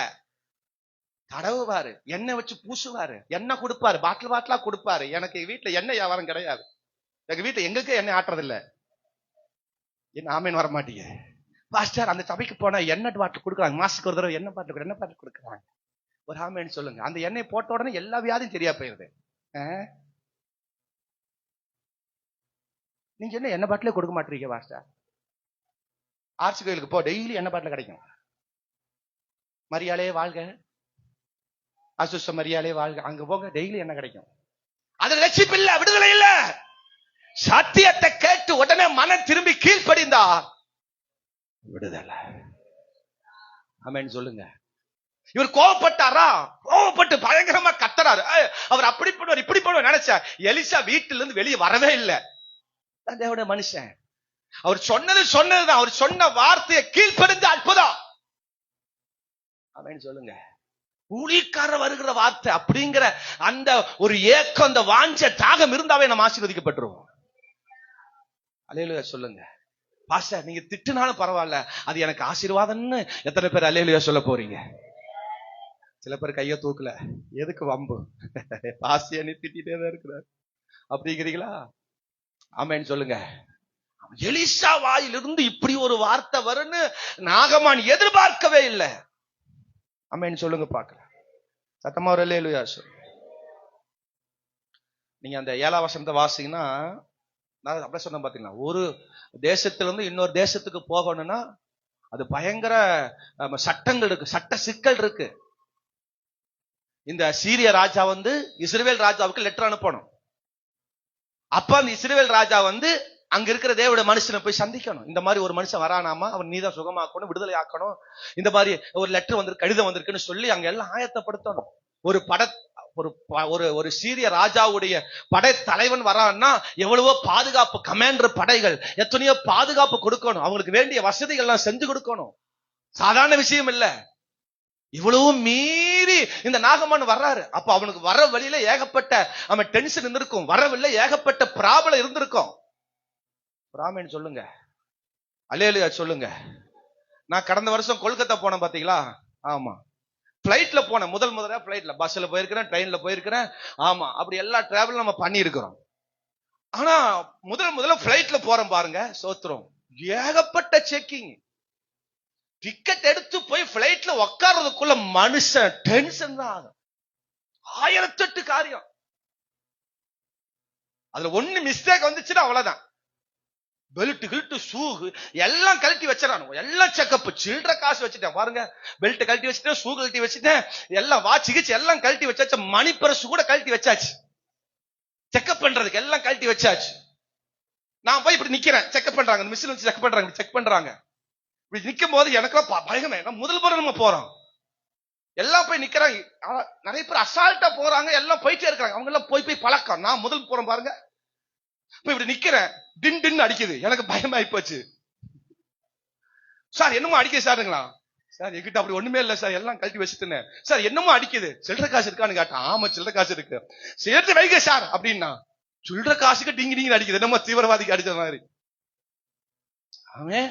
தடவுவாரு, எண்ணெய் வச்சு பூசுவாரு, எண்ணெய் கொடுப்பாரு, பாட்டிலா கொடுப்பாரு. எனக்கு வீட்டுல எண்ணெய் வியாபாரம் கிடையாது. எங்க வீட்டுல எங்களுக்கு எண்ணெய் ஆட்டுறதில்ல. என்ன ஆமேன் வர மாட்டீங்க பாஸ்டர்? அந்த சபைக்கு போனா எண்ணெய் பாட்டில் கொடுக்குறாங்க, மாசத்துக்கு ஒரு தடவை எண்ணெய் பாட்டில் கொடுக்குறாங்க. ஒரு ஆமேன்னு சொல்லுங்க. அந்த எண்ணெய் போட்ட உடனே எல்லா வியாதியும் தெரியா போயிருது. நீங்க என்ன எண்ணெய் பாட்டிலே கொடுக்க மாட்டீங்க பாஸ்டர்? ஆர்ச்சி கோயிலுக்கு போ, டெய்லி எண்ணெய் பாட்டில் கிடைக்கும். மரியாலே வாழ்க, அசுச மரியாலே வாழ்க, அங்க போங்க, டெய்லி எண்ணெய் கிடைக்கும். அது ரட்சிப்பு இல்ல, விடுதலை இல்ல. சத்தியத்தை கேட்டு உடனே மனம் திரும்பி கீழ்ப்படிந்தா விடுதலை. ஆமேன்னு சொல்லுங்க. இவர் கோவப்பட்டாரா? கோவப்பட்டு பயங்கரமா கத்தறாரு. அவர் அப்படி பண்ணுவார், இப்படி பண்ணுவார் நினைச்சா எலிசா வீட்டுல இருந்து வெளியே வரவே இல்லை. தேவனுடைய மனுஷன் அவர் சொன்னதுதான். அவர் சொன்ன வார்த்தையை கீழ்ப்படிந்து அற்புதம். ஆமென் சொல்லுங்க. ஊழியக்காரர் வருகிற வார்த்தை அப்படிங்கிற அந்த ஒரு ஏக்கம், அந்த வாஞ்ச தாகம் இருந்தாவே நம்ம ஆசீர்வதிக்கப்பட்டுருவோம். அல்லேலூயா சொல்லுங்க. பாஸ்டர் நீங்க திட்டுனாலும் பரவாயில்ல, அது எனக்கு ஆசீர்வாதம்னு எத்தனை பேர் அல்லேலூயா சொல்ல போறீங்க? சில பேர் கைய தூக்கல, எதுக்கு வம்பு, பாஸ்டர் நீ திட்டிட்டே தான் இருக்கிறார் அப்படிங்கிறீங்களா? ஆமென் சொல்லுங்க. எலிசா வாயிலிருந்து இப்படி ஒரு வார்த்தை வரும்னு நாகமான் எதிர்பார்க்கவே இல்லை. ஆமென் சொல்லுங்க பார்க்கலாம். சத்தமா ஒரு அல்லேலூயா சொல்லு. நீங்க அந்த 7ஆம் வசனத்தை வாசிங்கன்னா, நான் அப்படியே சொன்ன பாத்தீங்களா, ஒரு தேசத்துல இருந்து இன்னொரு தேசத்துக்கு போகணும்னா அது பயங்கர சட்டங்கள் இருக்கு, சட்ட சிக்கல் இருக்கு. இந்த சீரிய ராஜா இஸ்ரவேல் ராஜாவுக்கு லெட்டர் அனுப்பணும். அப்ப அந்த இஸ்ரவேல் ராஜா அங்க இருக்கிற தேவனுடைய மனுஷனை போய் சந்திக்கணும். இந்த மாதிரி ஒரு மனுஷன் வரானாமா, அவன் நீதான் சுகமாக்கணும், விடுதலை ஆக்கணும், இந்த மாதிரி ஒரு லெட்டர் கடிதம் வந்திருக்குன்னு சொல்லி அங்க எல்லாம் ஆயத்தப்படுத்தணும். ஒரு சீரிய ராஜாவுடைய படை தலைவன் வரான்னா எவ்வளவோ பாதுகாப்பு, கமாண்டர் படைகள் எத்தனையோ பாதுகாப்பு கொடுக்கணும், அவங்களுக்கு வேண்டிய வசதிகள் எல்லாம் செஞ்சு கொடுக்கணும். சாதாரண விஷயம் இல்ல. இவ்வளவு மீறி இந்த நாகமான் வர்றாரு. அப்ப அவனுக்கு வர வழியில ஏகப்பட்ட அவன் டென்ஷன் இருந்திருக்கும், வரவில்லை ஏகப்பட்ட ப்ராப்ளம் இருந்திருக்கும். ராமன் சொல்லுங்க, அல்லேலூயா சொல்லுங்க. நான் கடந்த வருஷம் கொல்கத்தா போனேன் பாத்தீங்களா? ஆமா, பிளைட்ல போனேன். முதல்ல பிளைட்ல, பஸ்ல போயிருக்கிறேன், ட்ரெயின்ல போயிருக்கிறேன். ஆமா, அப்படி எல்லா டிராவலும் நம்ம பண்ணி இருக்கிறோம். ஆனா முதல்ல பிளைட்ல போறோம் பாருங்க, சோத்திரம், ஏகப்பட்ட செக்கிங். டிக்கெட் எடுத்து போய் பிளைட்ல உட்கார்றதுக்குள்ள மனுஷன் டென்ஷன் தான் ஆகும். 1008 காரியம். அதுல ஒண்ணு மிஸ்டேக் வந்துச்சுன்னா அவ்வளவுதான். பெல்ட் கில்ட் ஷூ எல்லாம் கழட்டி வச்சிடறானு, எல்லாம் செக்கப். சில்லற காசு வச்சுட்டேன் பாருங்க, பெல்ட் கழட்டி வச்சுட்டேன், ஷூ கழட்டி வச்சுட்டேன், எல்லாம் வாட்ச் கிச்சு எல்லாம் கழட்டி வச்சாச்சு, மணி பர்ஸ் கூட கழட்டி வச்சாச்சு, செக்அப் பண்றதுக்கு எல்லாம் கழட்டி வச்சாச்சு. நான் போய் இப்படி நிக்கிறேன், செக்அப் பண்றாங்க, மிஷின் வச்சு செக் பண்றாங்க, செக் பண்றாங்க. இப்படி நிக்கும் போது எனக்கு பயமே. முதல் முறை நம்ம போறோம், எல்லாம் போய் நிக்கிறாங்க. நிறைய பேர் அசால்ட்டா போறாங்க, எல்லாம் போயிட்டே இருக்காங்க. அவங்க எல்லாம் போய் பழக்கம். நான் முதல் போறேன் பாருங்க, இப்படி நிக்கிறேன், டின் டின் அடிக்குது, எனக்கு பயமாயி போச்சு. சார் என்னமோ அடிக்குது சாருங்களா? சார் என்கிட்ட அப்படி ஒண்ணுமே இல்ல சார், எல்லாம் கழட்டி வச்சுட்டேன் சார். என்னமோ அடிக்குது, சில்லற காசு இருக்கான்னு கேட்டான். ஆமா சில்லற காசு இருக்கு, சேர்த்து வைங்க சார் அப்படின்னா. சில்லற காசுக்கு டிங்கி டிங்கி அடிக்குது, என்னமோ தீவிரவாதிக்கு அடிச்ச மாதிரி. ஆமே,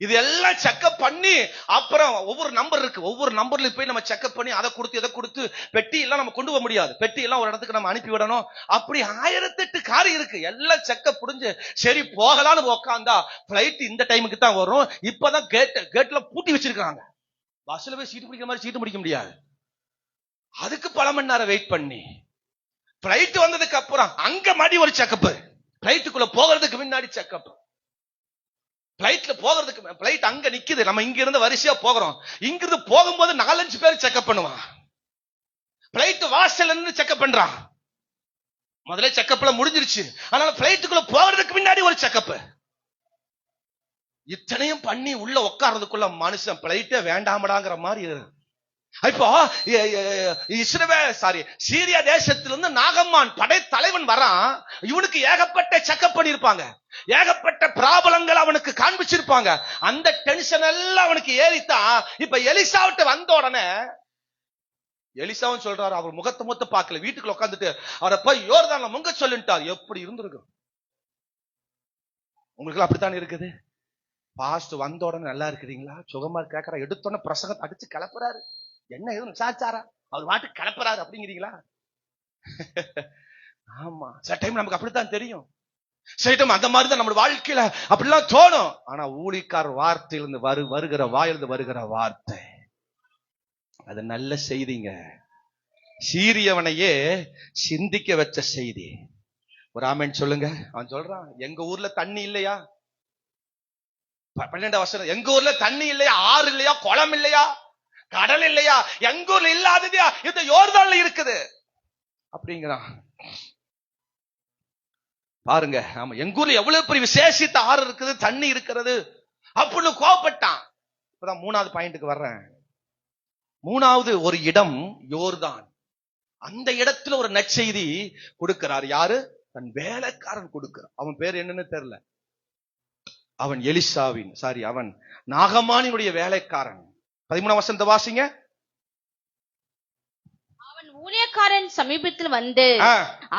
இது எல்லாம் செக்அப் பண்ணி அப்புறம் ஒவ்வொரு நம்பர் இருக்கு, ஒவ்வொரு நம்பர்ல போய் நம்ம செக்அப் பண்ணி அதை கொடுத்து இதை கொடுத்து பெட்டி எல்லாம் நம்ம கொண்டு போக முடியாது, பெட்டி எல்லாம் ஒரு இடத்துக்கு நம்ம அனுப்பி விடணும். அப்படி 1008 காரியம் இருக்கு. எல்லாம் செக்அப் புரிஞ்சு சரி போகலான்னு உட்காந்தா பிளைட் இந்த டைமுக்கு தான் வரும். இப்பதான் கேட்ல பூட்டி வச்சிருக்காங்க. பஸ்ல போய் சீட்டு பிடிக்கிற மாதிரி சீட்டு பிடிக்க முடியாது. அதுக்கு பல மணி நேரம் வெயிட் பண்ணி பிளைட் வந்ததுக்கு அப்புறம் அங்க மடி ஒரு செக்அப், பிளைட்டுக்குள்ள போகிறதுக்கு முன்னாடி செக்அப். பிளைட்ல போகிறதுக்கு, பிளைட் அங்க நிக்குது, நம்ம இங்க இருந்து வரிசையா போகிறோம். இங்கிருந்து போகும்போது 4-5 பேர் செக்அப் பண்ணுவான். பிளைட் வாசல்ல இருந்து செக்அப் பண்றான். முதல்ல செக்அப்ல முடிஞ்சிருச்சு, அதனால பிளைட்டுக்குள்ள போகிறதுக்கு முன்னாடி ஒரு செக்அப். இத்தனையும் பண்ணி உள்ள உட்கார்றதுக்குள்ள மனுஷன் பிளைட்டே வேண்டாமடாங்கிற மாதிரி. இப்போ சீரியா தேசத்திலிருந்து நாகமான் படை தலைவன் வரான். இவனுக்கு ஏகப்பட்ட செக்அப் பண்ணிருப்பாங்க, ஏகப்பட்ட ப்ராப்ளங்கள் அவனுக்கு காண்பிச்சிருப்பாங்க. அந்த டென்ஷன் எல்லாம் அவனுக்கு ஏறித்தான். இப்ப எலிசாவிட்டு வந்த உடனே எலிசாவும் சொல்றாரு, அவர் முகத்தை மொத்த பார்க்கல, வீட்டுக்குள்ள உட்காந்துட்டு அவரை போய் யோர்தான்ல முங்க சொல்லிட்டார். எப்படி இருந்திருக்கும் உங்களுக்கு? அப்படித்தான் இருக்குது. பாஸ்ட் வந்த உடனே நல்லா இருக்கிறீங்களா, சுகமா கேட்கற, எடுத்தோட பிரசங்கத்தை அடிச்சு கிளப்புறாரு. என்ன எதுவும் விசாரிச்சாரா, அவர் வாட்டு கிளப்புறாரு அப்படிங்கிறீங்களா? ஆமா, சில டைம் நமக்கு அப்படித்தான் தெரியும். சில டைம் அந்த மாதிரிதான் நம்ம வாழ்க்கையில அப்படிலாம் தோணும். ஆனா ஊழிக்கார் வார்த்தையிலிருந்து வருகிற வாயிலிருந்து வருகிற வார்த்தை அது நல்ல செய்திங்க. சீரியவனையே சிந்திக்க வச்ச செய்தி. ஒரு ஆமென் சொல்லுங்க. அவன் சொல்றான், எங்க ஊர்ல தண்ணி இல்லையா? 12 வருஷம் எங்க ஊர்ல தண்ணி இல்லையா, ஆறு இல்லையா, குளம் இல்லையா, கடல் இல்லையா, எங்க ஊர்ல இல்லாததையா இந்த யோர்தான்ல இருக்குது அப்படிங்கிறான். பாருங்க, ஆமா, எங்க ஊர்ல எவ்வளவு பெரிய விசேஷித்த ஆறு இருக்குது, தண்ணி இருக்கிறது அப்படின்னு கோபப்பட்டான். இப்பதான் 3வது பாயிண்ட்டுக்கு வர்றேன். 3வது ஒரு இடம் யோர்தான். அந்த இடத்துல ஒரு நற்செய்தி கொடுக்கிறார். யாரு? தன் வேலைக்காரன் கொடுக்கிறான். அவன் பேர் என்னன்னு தெரியல. அவன் எலிசாவின் அவன் நாகமானினுடைய வேலைக்காரன். 13ஆம் வசனத்தை வாசிங்க. அவன் ஊழியக்காரன் சமீபத்தில் வந்து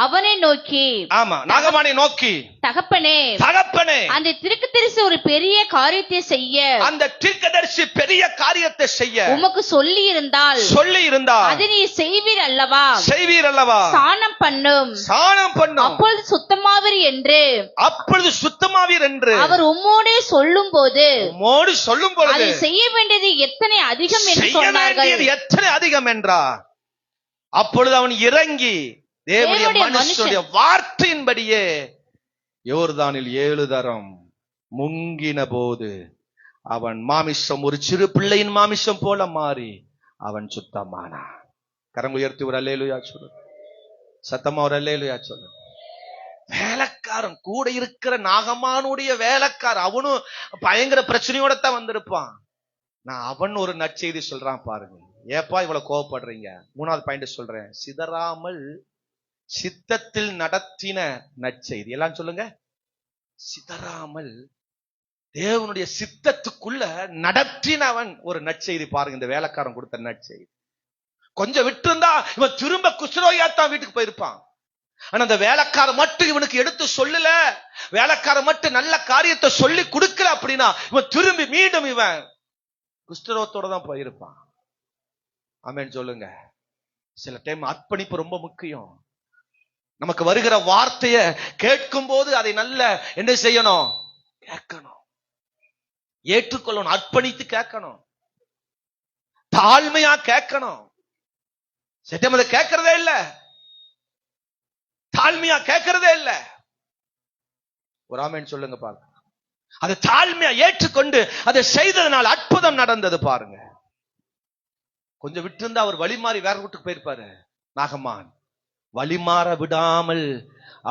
அவனை நோக்கி, ஆமா, நாகமானை நோக்கி, தகப்பனே, தகப்பனே, அந்த தீர்க்கதரிசி ஒரு பெரிய காரியத்தை செய்ய, அந்த தீர்க்கதரிசி பெரிய காரியத்தை செய்ய உமக்கு சொல்லி இருந்தால் அதை நீ செய்வீர் அல்லவா? செய்வீர் அல்லவா? சாணம் பண்ணும், சாணம் பண்ணும், அப்பொழுது சுத்தமாவீர் என்று, அப்பொழுது சுத்தமாவீர் என்று அவர் உம்மோடே சொல்லும் போது அதை செய்ய வேண்டியது எத்தனை அதிகம் என்று செய்ய வேண்டியது எத்தனை அதிகம் என்றார். அப்பொழுது அவன் இறங்கி தேவனுடைய மனுஷனுடைய வார்த்தையின்படியே யோர்தானில் 7 தரம் முங்கின போது அவன் மாமிசம் ஒரு சிறு பிள்ளையின் மாமிசம் போல மாறி அவன் சுத்தமானான். கரம் உயர்த்தி ஒரு அல்லேலூயா சொல்லு. சத்தமா ஒரு அல்லேலூயா சொல்லு. வேலைக்காரன் கூட இருக்கிற நாகமானுடைய வேலைக்காரன், அவனும் பயங்கர பிரச்சனையோட தான் வந்திருப்பான். நான் அவன் ஒரு நற்செய்தி சொல்றான் பாருங்க. ஏப்பா இவ்வளவு கோவப்படுறீங்க? 3வது பாயிண்ட் சொல்றேன். சிதறாமல் சித்தத்தில் நடத்தின நற்செய்தி. எல்லாம் சொல்லுங்க. சிதறாமல் தேவனுடைய சித்தத்துக்குள்ள நடத்தினவன் ஒரு நற்செய்தி பாருங்க. இந்த வேலைக்காரன் கொடுத்த நற்செய்தி. கொஞ்சம் விட்டு இருந்தா இவன் திரும்ப குஷ்ரோகியாத்தான் வீட்டுக்கு போயிருப்பான். ஆனா அந்த வேலைக்காரன் மட்டும் இவனுக்கு எடுத்து சொல்லல, வேலைக்காரன் மட்டும் நல்ல காரியத்தை சொல்லி கொடுக்கல அப்படின்னா இவன் திரும்பி மீண்டும் இவன் குஷ்டரோகத்தோட தான் போயிருப்பான். ஆமென் சொல்லுங்க. சில டைம் அர்ப்பணிப்பு ரொம்ப முக்கியம். நமக்கு வருகிற வார்த்தைய கேட்கும் போது அதை நல்ல என்ன செய்யணும்? கேட்கணும், ஏற்றுக்கொள்ளணும், அர்ப்பணித்து கேட்கணும், தாழ்மையா கேட்கணும். சில அதை கேட்கறதே இல்ல, தாழ்மையா கேட்கறதே இல்ல. ஒரு ஆமென் சொல்லுங்க பாருங்க. அதை தாழ்மையா ஏற்றுக்கொண்டு அதை செய்ததனால் அற்புதம் நடந்தது பாருங்க. கொஞ்சம் விட்டு இருந்தா அவர் வழிமாறி வேற வீட்டுக்கு போயிருப்பாரு. நாகமான் வழிமாற விடாமல்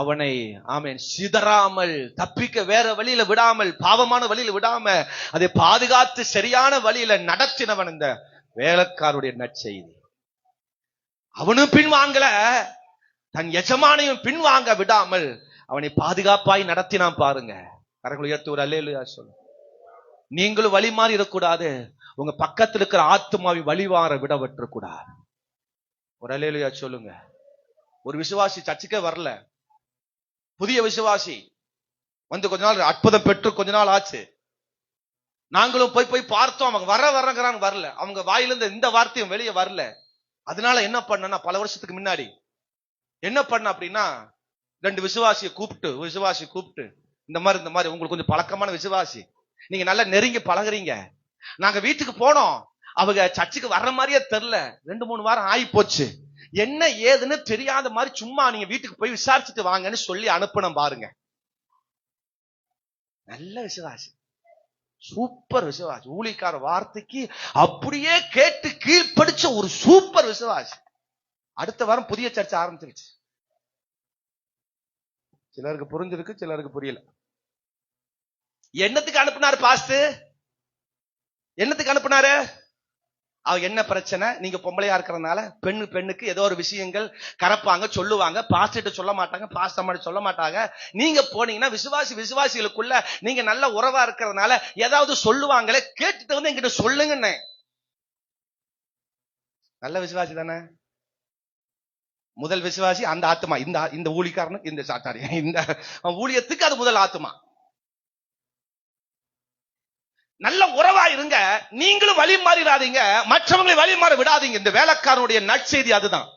அவனை ஆமென் சிதறாமல் தப்பிக்க வேற வழியில விடாமல், பாவமான வழியில விடாம அதை பாதுகாத்து சரியான வழியில நடத்தினவன் இந்த வேலைக்காருடைய நற்செய்தி. அவனும் பின்வாங்கல, தன் எஜமானையும் பின்வாங்க விடாமல் அவனை பாதுகாப்பாய் நடத்தினான் பாருங்க. கரங்களை உயர்த்தி ஒரு அல்லேலூயா சொல்லு. நீங்களும் வழி மாறி இருக்கக்கூடாது, உங்க பக்கத்தில் இருக்கிற ஆத்துமாவை வழிவார விட விட்டுறக்கூடாது. ஒரு அல்லேலூயா சொல்லுங்க. ஒரு விசுவாசி சர்ச்சுக்கே வரல, புதிய விசுவாசி வந்து கொஞ்ச நாள் அற்புதம் பெற்று கொஞ்ச நாள் ஆச்சு. நாங்களும் போய் பார்த்தோம், அவங்க வரங்கிறாங்க, வரல. அவங்க வாயிலிருந்து இந்த வார்த்தையும் வெளியே வரல. அதனால என்ன பண்ணா, பல வருஷத்துக்கு முன்னாடி என்ன பண்ண அப்படின்னா, 2 விசுவாசியை கூப்பிட்டு இந்த மாதிரி உங்களுக்கு கொஞ்சம் பழக்கமான விசுவாசி, நீங்க நல்லா நெருங்கி பழகுறீங்க, நாங்க வீட்டுக்கு போனோம், அவங்க சர்ச்சுக்கு வர்ற மாதிரியே தெரியல, 2-3 வாரம் ஆகி போச்சு, என்ன ஏதுன்னு தெரியாத மாதிரி சும்மா நீங்க வீட்டுக்கு போய் விசாரிச்சுட்டு வாங்கன்னு சொல்லி அனுப்பணும் பாருங்க. நல்ல விசுவாசி, சூப்பர் விசுவாசி, ஊழியக்கார வார்த்தைக்கு அப்படியே கேட்டு கீழ்ப்படிச்ச ஒரு சூப்பர் விசுவாசி. அடுத்த வாரம் புதிய சர்ச்சை ஆரம்பிச்சிருச்சு. சிலருக்கு புரிஞ்சிருக்கு, சிலருக்கு புரியல. என்னத்துக்கு அனுப்புனாரு பாஸ்டர்? என்னத்துக்கு அனுப்புனாரு? அவ என்ன பிரச்சனை? நீங்க பொம்பளையா இருக்கிறதுனால பெண்ணுக்கு ஏதோ ஒரு விஷயங்கள் கரப்பாங்க, சொல்லுவாங்க, பாஸ்டர் சொல்ல மாட்டாங்க, பாஸ்டர் சொல்ல மாட்டாங்க. நீங்க போனீங்கன்னா விசுவாசிகளுக்குள்ள நீங்க நல்ல உறவா இருக்கிறதுனால ஏதாவது சொல்லுவாங்களே, கேட்டுட்டு வந்து என்கிட்ட சொல்லுங்க. நல்ல விசுவாசி தானே? முதல் விசுவாசி அந்த ஆத்மா, இந்த ஊழியக்காரனுக்கு, இந்த சாத்தாரி, இந்த ஊழியத்துக்கு அது முதல் ஆத்மா. நல்ல உறவா இருங்க, நீங்களும் வழி மாறிடாதீங்க, மற்றவங்களை வழி மாற விடாதீங்க. இந்த வேலைக்காரனுடைய நற்செய்தி அதுதான்.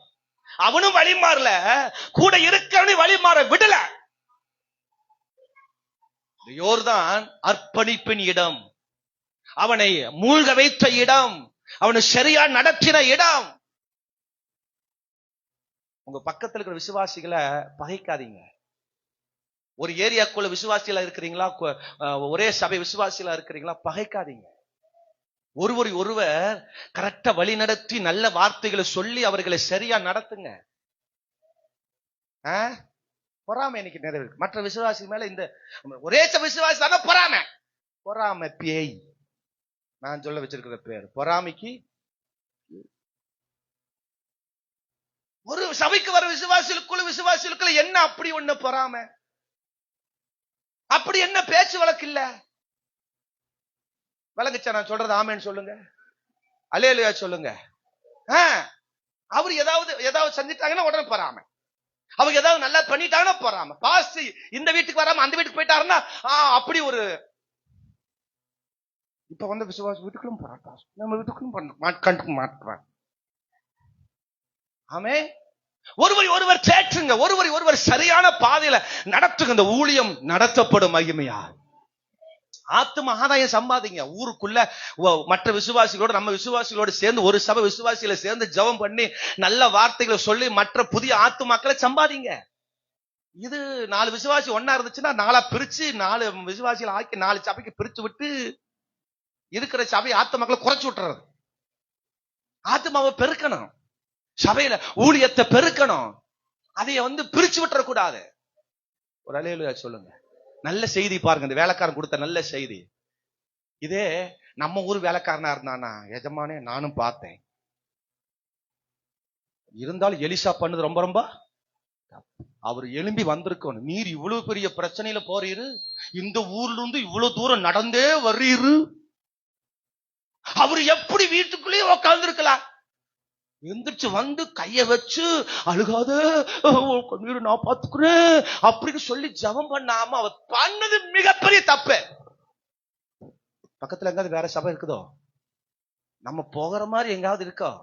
அவனும் வழி மாறல, கூட இருக்கிறவனையும் வழி மாற விடல. யோர்தான் அர்ப்பணிப்பின் இடம், அவனை மூழ்க வைத்த இடம், அவனை சரியா நடத்தின இடம். உங்க பக்கத்தில் இருக்கிற விசுவாசிகளை பகைக்காதீங்க. ஒரு ஏரியாக்குள்ள விசுவாசிகளா இருக்கிறீங்களா, ஒரே சபை விசுவாசிகளா இருக்கிறீங்களா, பகைக்காதீங்க. ஒருவர் கரெக்டா வழி நடத்தி நல்ல வார்த்தைகளை சொல்லி அவர்களை சரியா நடத்துங்க. பொறாமை இன்னைக்கு நிறைய இருக்கு மற்ற விசுவாசி மேல. இந்த ஒரே விசுவாசி தானே பொறாமை பேய். நான் சொல்ல வச்சிருக்கிற பேர் பொறாமைக்கு. ஒரு சபைக்கு வர விசுவாசிகளுக்குள்ள என்ன அப்படி ஒண்ணு பொறாமை? அப்படி என்ன பேச்சு வழக்கு இல்ல? வழங்குச்சா நான் சொல்றது? ஆமேன்னு சொல்லுங்க, அல்லேலூயா சொல்லுங்க. அவர் ஏதாவது செஞ்சுட்டாங்கன்னா உடனே பொறாமை, அவங்க ஏதாவது நல்லா பண்ணிட்டாங்கன்னா பொறாமை, பாஸ்ட் இந்த வீட்டுக்கு வராம அந்த வீட்டுக்கு போயிட்டாருன்னா அப்படி ஒரு. இப்ப வந்து விசுவாச வீட்டுக்குள்ளும் போராட்டா, நம்ம வீட்டுக்குள்ளும் கண்டுக்க மாட்டான். ஆமே, ஒருவர் கேட்டுங்க, ஒருவர் சரியான பாதையில நடத்துங்க. இந்த ஊழியம் நடத்தப்படும் மகிமையா. ஆத்தும ஆதாயம் சம்பாதிங்க. ஊருக்குள்ள மற்ற விசுவாசிகளோட நம்ம விசுவாசிகளோட சேர்ந்து ஒரு சபை விசுவாசிகளை சேர்ந்து ஜெபம் பண்ணி நல்ல வார்த்தைகளை சொல்லி மற்ற புதிய ஆத்துமாக்களை சம்பாதிங்க. இது 4 விசுவாசி ஒன்னா இருந்துச்சுன்னா 4 பிரிச்சு 4 விசுவாசிகளை ஆக்கி 4 சபைக்கு பிரிச்சு விட்டு இருக்கிற சபை ஆத்துமாக்களை குறைச்சு விட்டுறது. ஆத்துமாவை பெருக்கணும், சபையில ஊழியத்தை பெருக்கணும், அதைய வந்து பிரிச்சு விட்டுற கூடாது. ஒரு அல்லேலூயா சொல்லுங்க. நல்ல செய்தி பாருங்க, இந்த வேலைக்காரன் கொடுத்த நல்ல செய்தி. இதே நம்ம ஊர் வேலைக்காரனா இருந்தானா, எஜமானே நானும் பார்த்தேன், இருந்தாலும் எலிசா பண்ணது ரொம்ப ரொம்ப அவர் எழும்பி வந்திருக்கணும். நீர் இவ்வளவு பெரிய பிரச்சனையில போறீரு, இந்த ஊர்ல இருந்து இவ்வளவு தூரம் நடந்தே வர்றீரு, அவரு எப்படி வீட்டுக்குள்ளேயே உட்கார்ந்து இருக்கலாம்? எந்திரிச்சு வந்து கைய வச்சு அழுகாத நான் பாத்துக்கிறேன் அப்படின்னு சொல்லி ஜெபம் பண்ணாம அவர் பண்ணது மிகப்பெரிய தப்பு. பக்கத்துல எங்காவது வேற சபை இருக்குதோ, நம்ம போகிற மாதிரி எங்காவது இருக்கோ,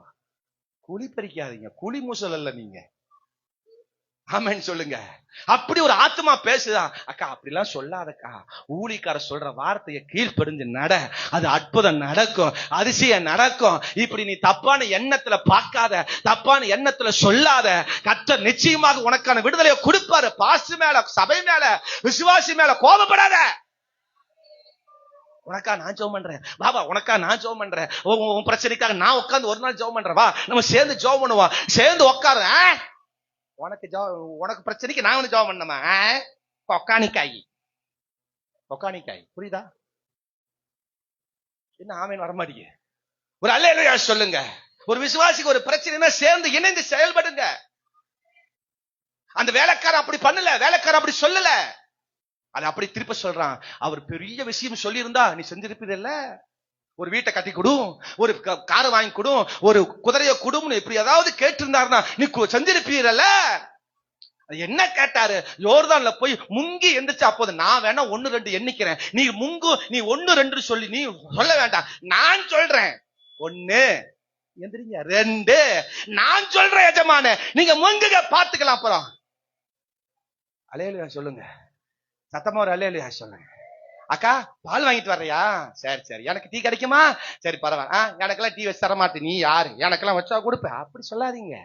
குழி பறிக்காதீங்க, குழி மூசல் அல்ல நீங்க. ஆமென் சொல்லுங்க. அப்படி ஒரு ஆத்மா பேசுதான், அக்கா அப்படிலாம் சொல்லாதக்கா, ஊழிக்கார சொல்ற வார்த்தையை கீழ்ப்படிஞ்சு நட, அது அற்புதம் நடக்கும், அதிசயம் நடக்கும். இப்படி நீ தப்பான எண்ணத்துல பார்க்காத, தப்பான எண்ணத்துல சொல்லாத, கர்த்தர் நிச்சயமாக உனக்கான விடுதலையை கொடுப்பாரு. பாஸ்டர் மேல, சபை மேல, விசுவாசி மேல கோபப்படாத. உனக்கா நான் ஜெபம் பண்றேன், பாபா உனக்கா நான் ஜெபம் பண்றேன், உன் பிரச்சனைக்காக நான் உட்கார்ந்து ஒரு நாள் ஜெபம் பண்றேன், வா நம்ம சேர்ந்து ஜெபம் பண்ணுவோம். சேர்ந்து உட்காரு, உனக்கு பிரச்சனைக்கு நான் வந்து ஜெபம் பண்ணமா, ஒக்கானிக்காய் புரியுதா? என்ன ஆமேன் வரமாட்டீங்க? ஒரு அல்லேலூயா சொல்லுங்க. ஒரு விசுவாசிக்கு ஒரு பிரச்சனைனா சேர்ந்து இணைந்து செயல்படுங்க. அந்த வேலைக்காரன் அப்படி பண்ணல, வேலைக்காரன் அப்படி சொல்லல, அது அப்படி திருப்ப சொல்றான். அவர் பெரிய விஷயம் சொல்லி இருந்தா நீ செஞ்சிருப்பதில்ல, ஒரு வீட்டை கட்டி கொடும், ஒரு காரை வாங்கி கொடும், ஒரு குதிரைய குடும்னு இப்படி ஏதாவது கேட்டிருந்தாருன்னா நீ செஞ்சிருப்பீரல்ல. என்ன கேட்டாரு? யோர்தான்ல போய் முங்கி எந்திரிச்சு, அப்போது நான் வேணா 1 2 எண்ணிக்கிறேன், நீ முங்கு, நீ 1 2 சொல்லி நீ சொல்ல வேண்டாம், நான் சொல்றேன் 1 எந்திரிங்க, 2 நான் சொல்றேன் எஜமானே, நீங்க முங்குங்க பாத்துக்கலாம். அப்புறம் அல்லேலூயா சொல்லுங்க, சத்தமா ஒரு அல்லேலூயா சொல்லுங்க. அக்கா பால் வாங்கிட்டு வர்றியா? சரி சரி. எனக்கு டீ கிடைக்குமா? சரி பரவாயில்ல. எனக்கெல்லாம் டீ வச்சு தர மாட்டேன், நீ யாரு, எனக்கெல்லாம் வச்சா கொடுப்ப, அப்படி சொல்லாதீங்க.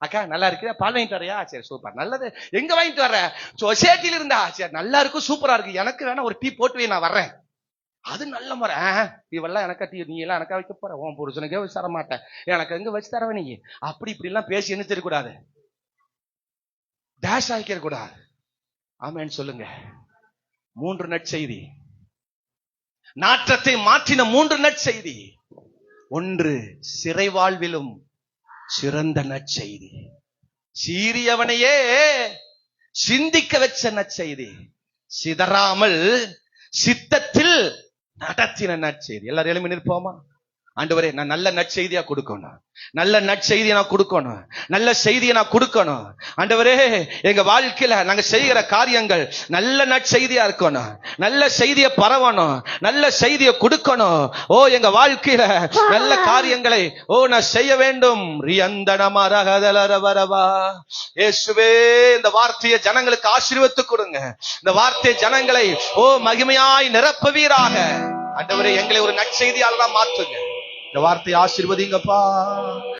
அக்கா நல்லா இருக்கு, பால் வாங்கிட்டு வர்றியா? சரி சூப்பர், நல்லது. எங்க வாங்கிட்டு வர்ற? சொசைட்டில இருந்தா? சரி நல்லா இருக்கும், சூப்பரா இருக்கு, எனக்கு வேணா ஒரு டீ போட்டு வை, நான் வர்றேன். அது நல்ல முறை. இவெல்லாம் எனக்கா டீ, நீ எல்லாம் எனக்கா வைக்க போற, உன் புருஷனுக்கே வச்சு தர மாட்டேன், எனக்கு எங்க வச்சு தரவ நீ? அப்படி இப்படி எல்லாம் பேசி என்ன தெரியக்கூடாது, டேஷ் ஆகிக்க கூடாது. ஆமேன்னு சொல்லுங்க. 3 நற்செய்தி, நாற்றத்தை மாற்றின 3 நற்செய்தி. 1 சிறை வாழ்விலும் சிறந்த நற்செய்தி, சீரியவனையே சிந்திக்க வச்ச நற்செய்தி, சிதறாமல் சித்தத்தில் நடத்தின நற்செய்தி. எல்லாரும் எழுப்பி நிற்போமா? ஆண்டவரே நான் நல்ல நற்செய்தியா கொடுக்கணும், நல்ல நற்செய்தியை நான் கொடுக்கணும், நல்ல செய்தியை நான் கொடுக்கணும். ஆண்டவரே எங்க வாழ்க்கையில நாங்க செய்கிற காரியங்கள் நல்ல நற்செய்தியா இருக்கணும், நல்ல செய்தியை பரவணும், நல்ல செய்தியை கொடுக்கணும். ஓ எங்க வாழ்க்கையில நல்ல காரியங்களை நான் செய்ய வேண்டும். இயேசுவே இந்த வார்த்தையை ஜனங்களுக்கு ஆசீர்வதித்து கொடுங்க. இந்த வார்த்தை ஜனங்களை மகிமையாய் நிரப்புவீராக. ஆண்டவரே எங்களை ஒரு நற்செய்தியாளரா மாற்றுங்க. இந்த வார்த்தையை ஆசீர்வதிங்கப்பா.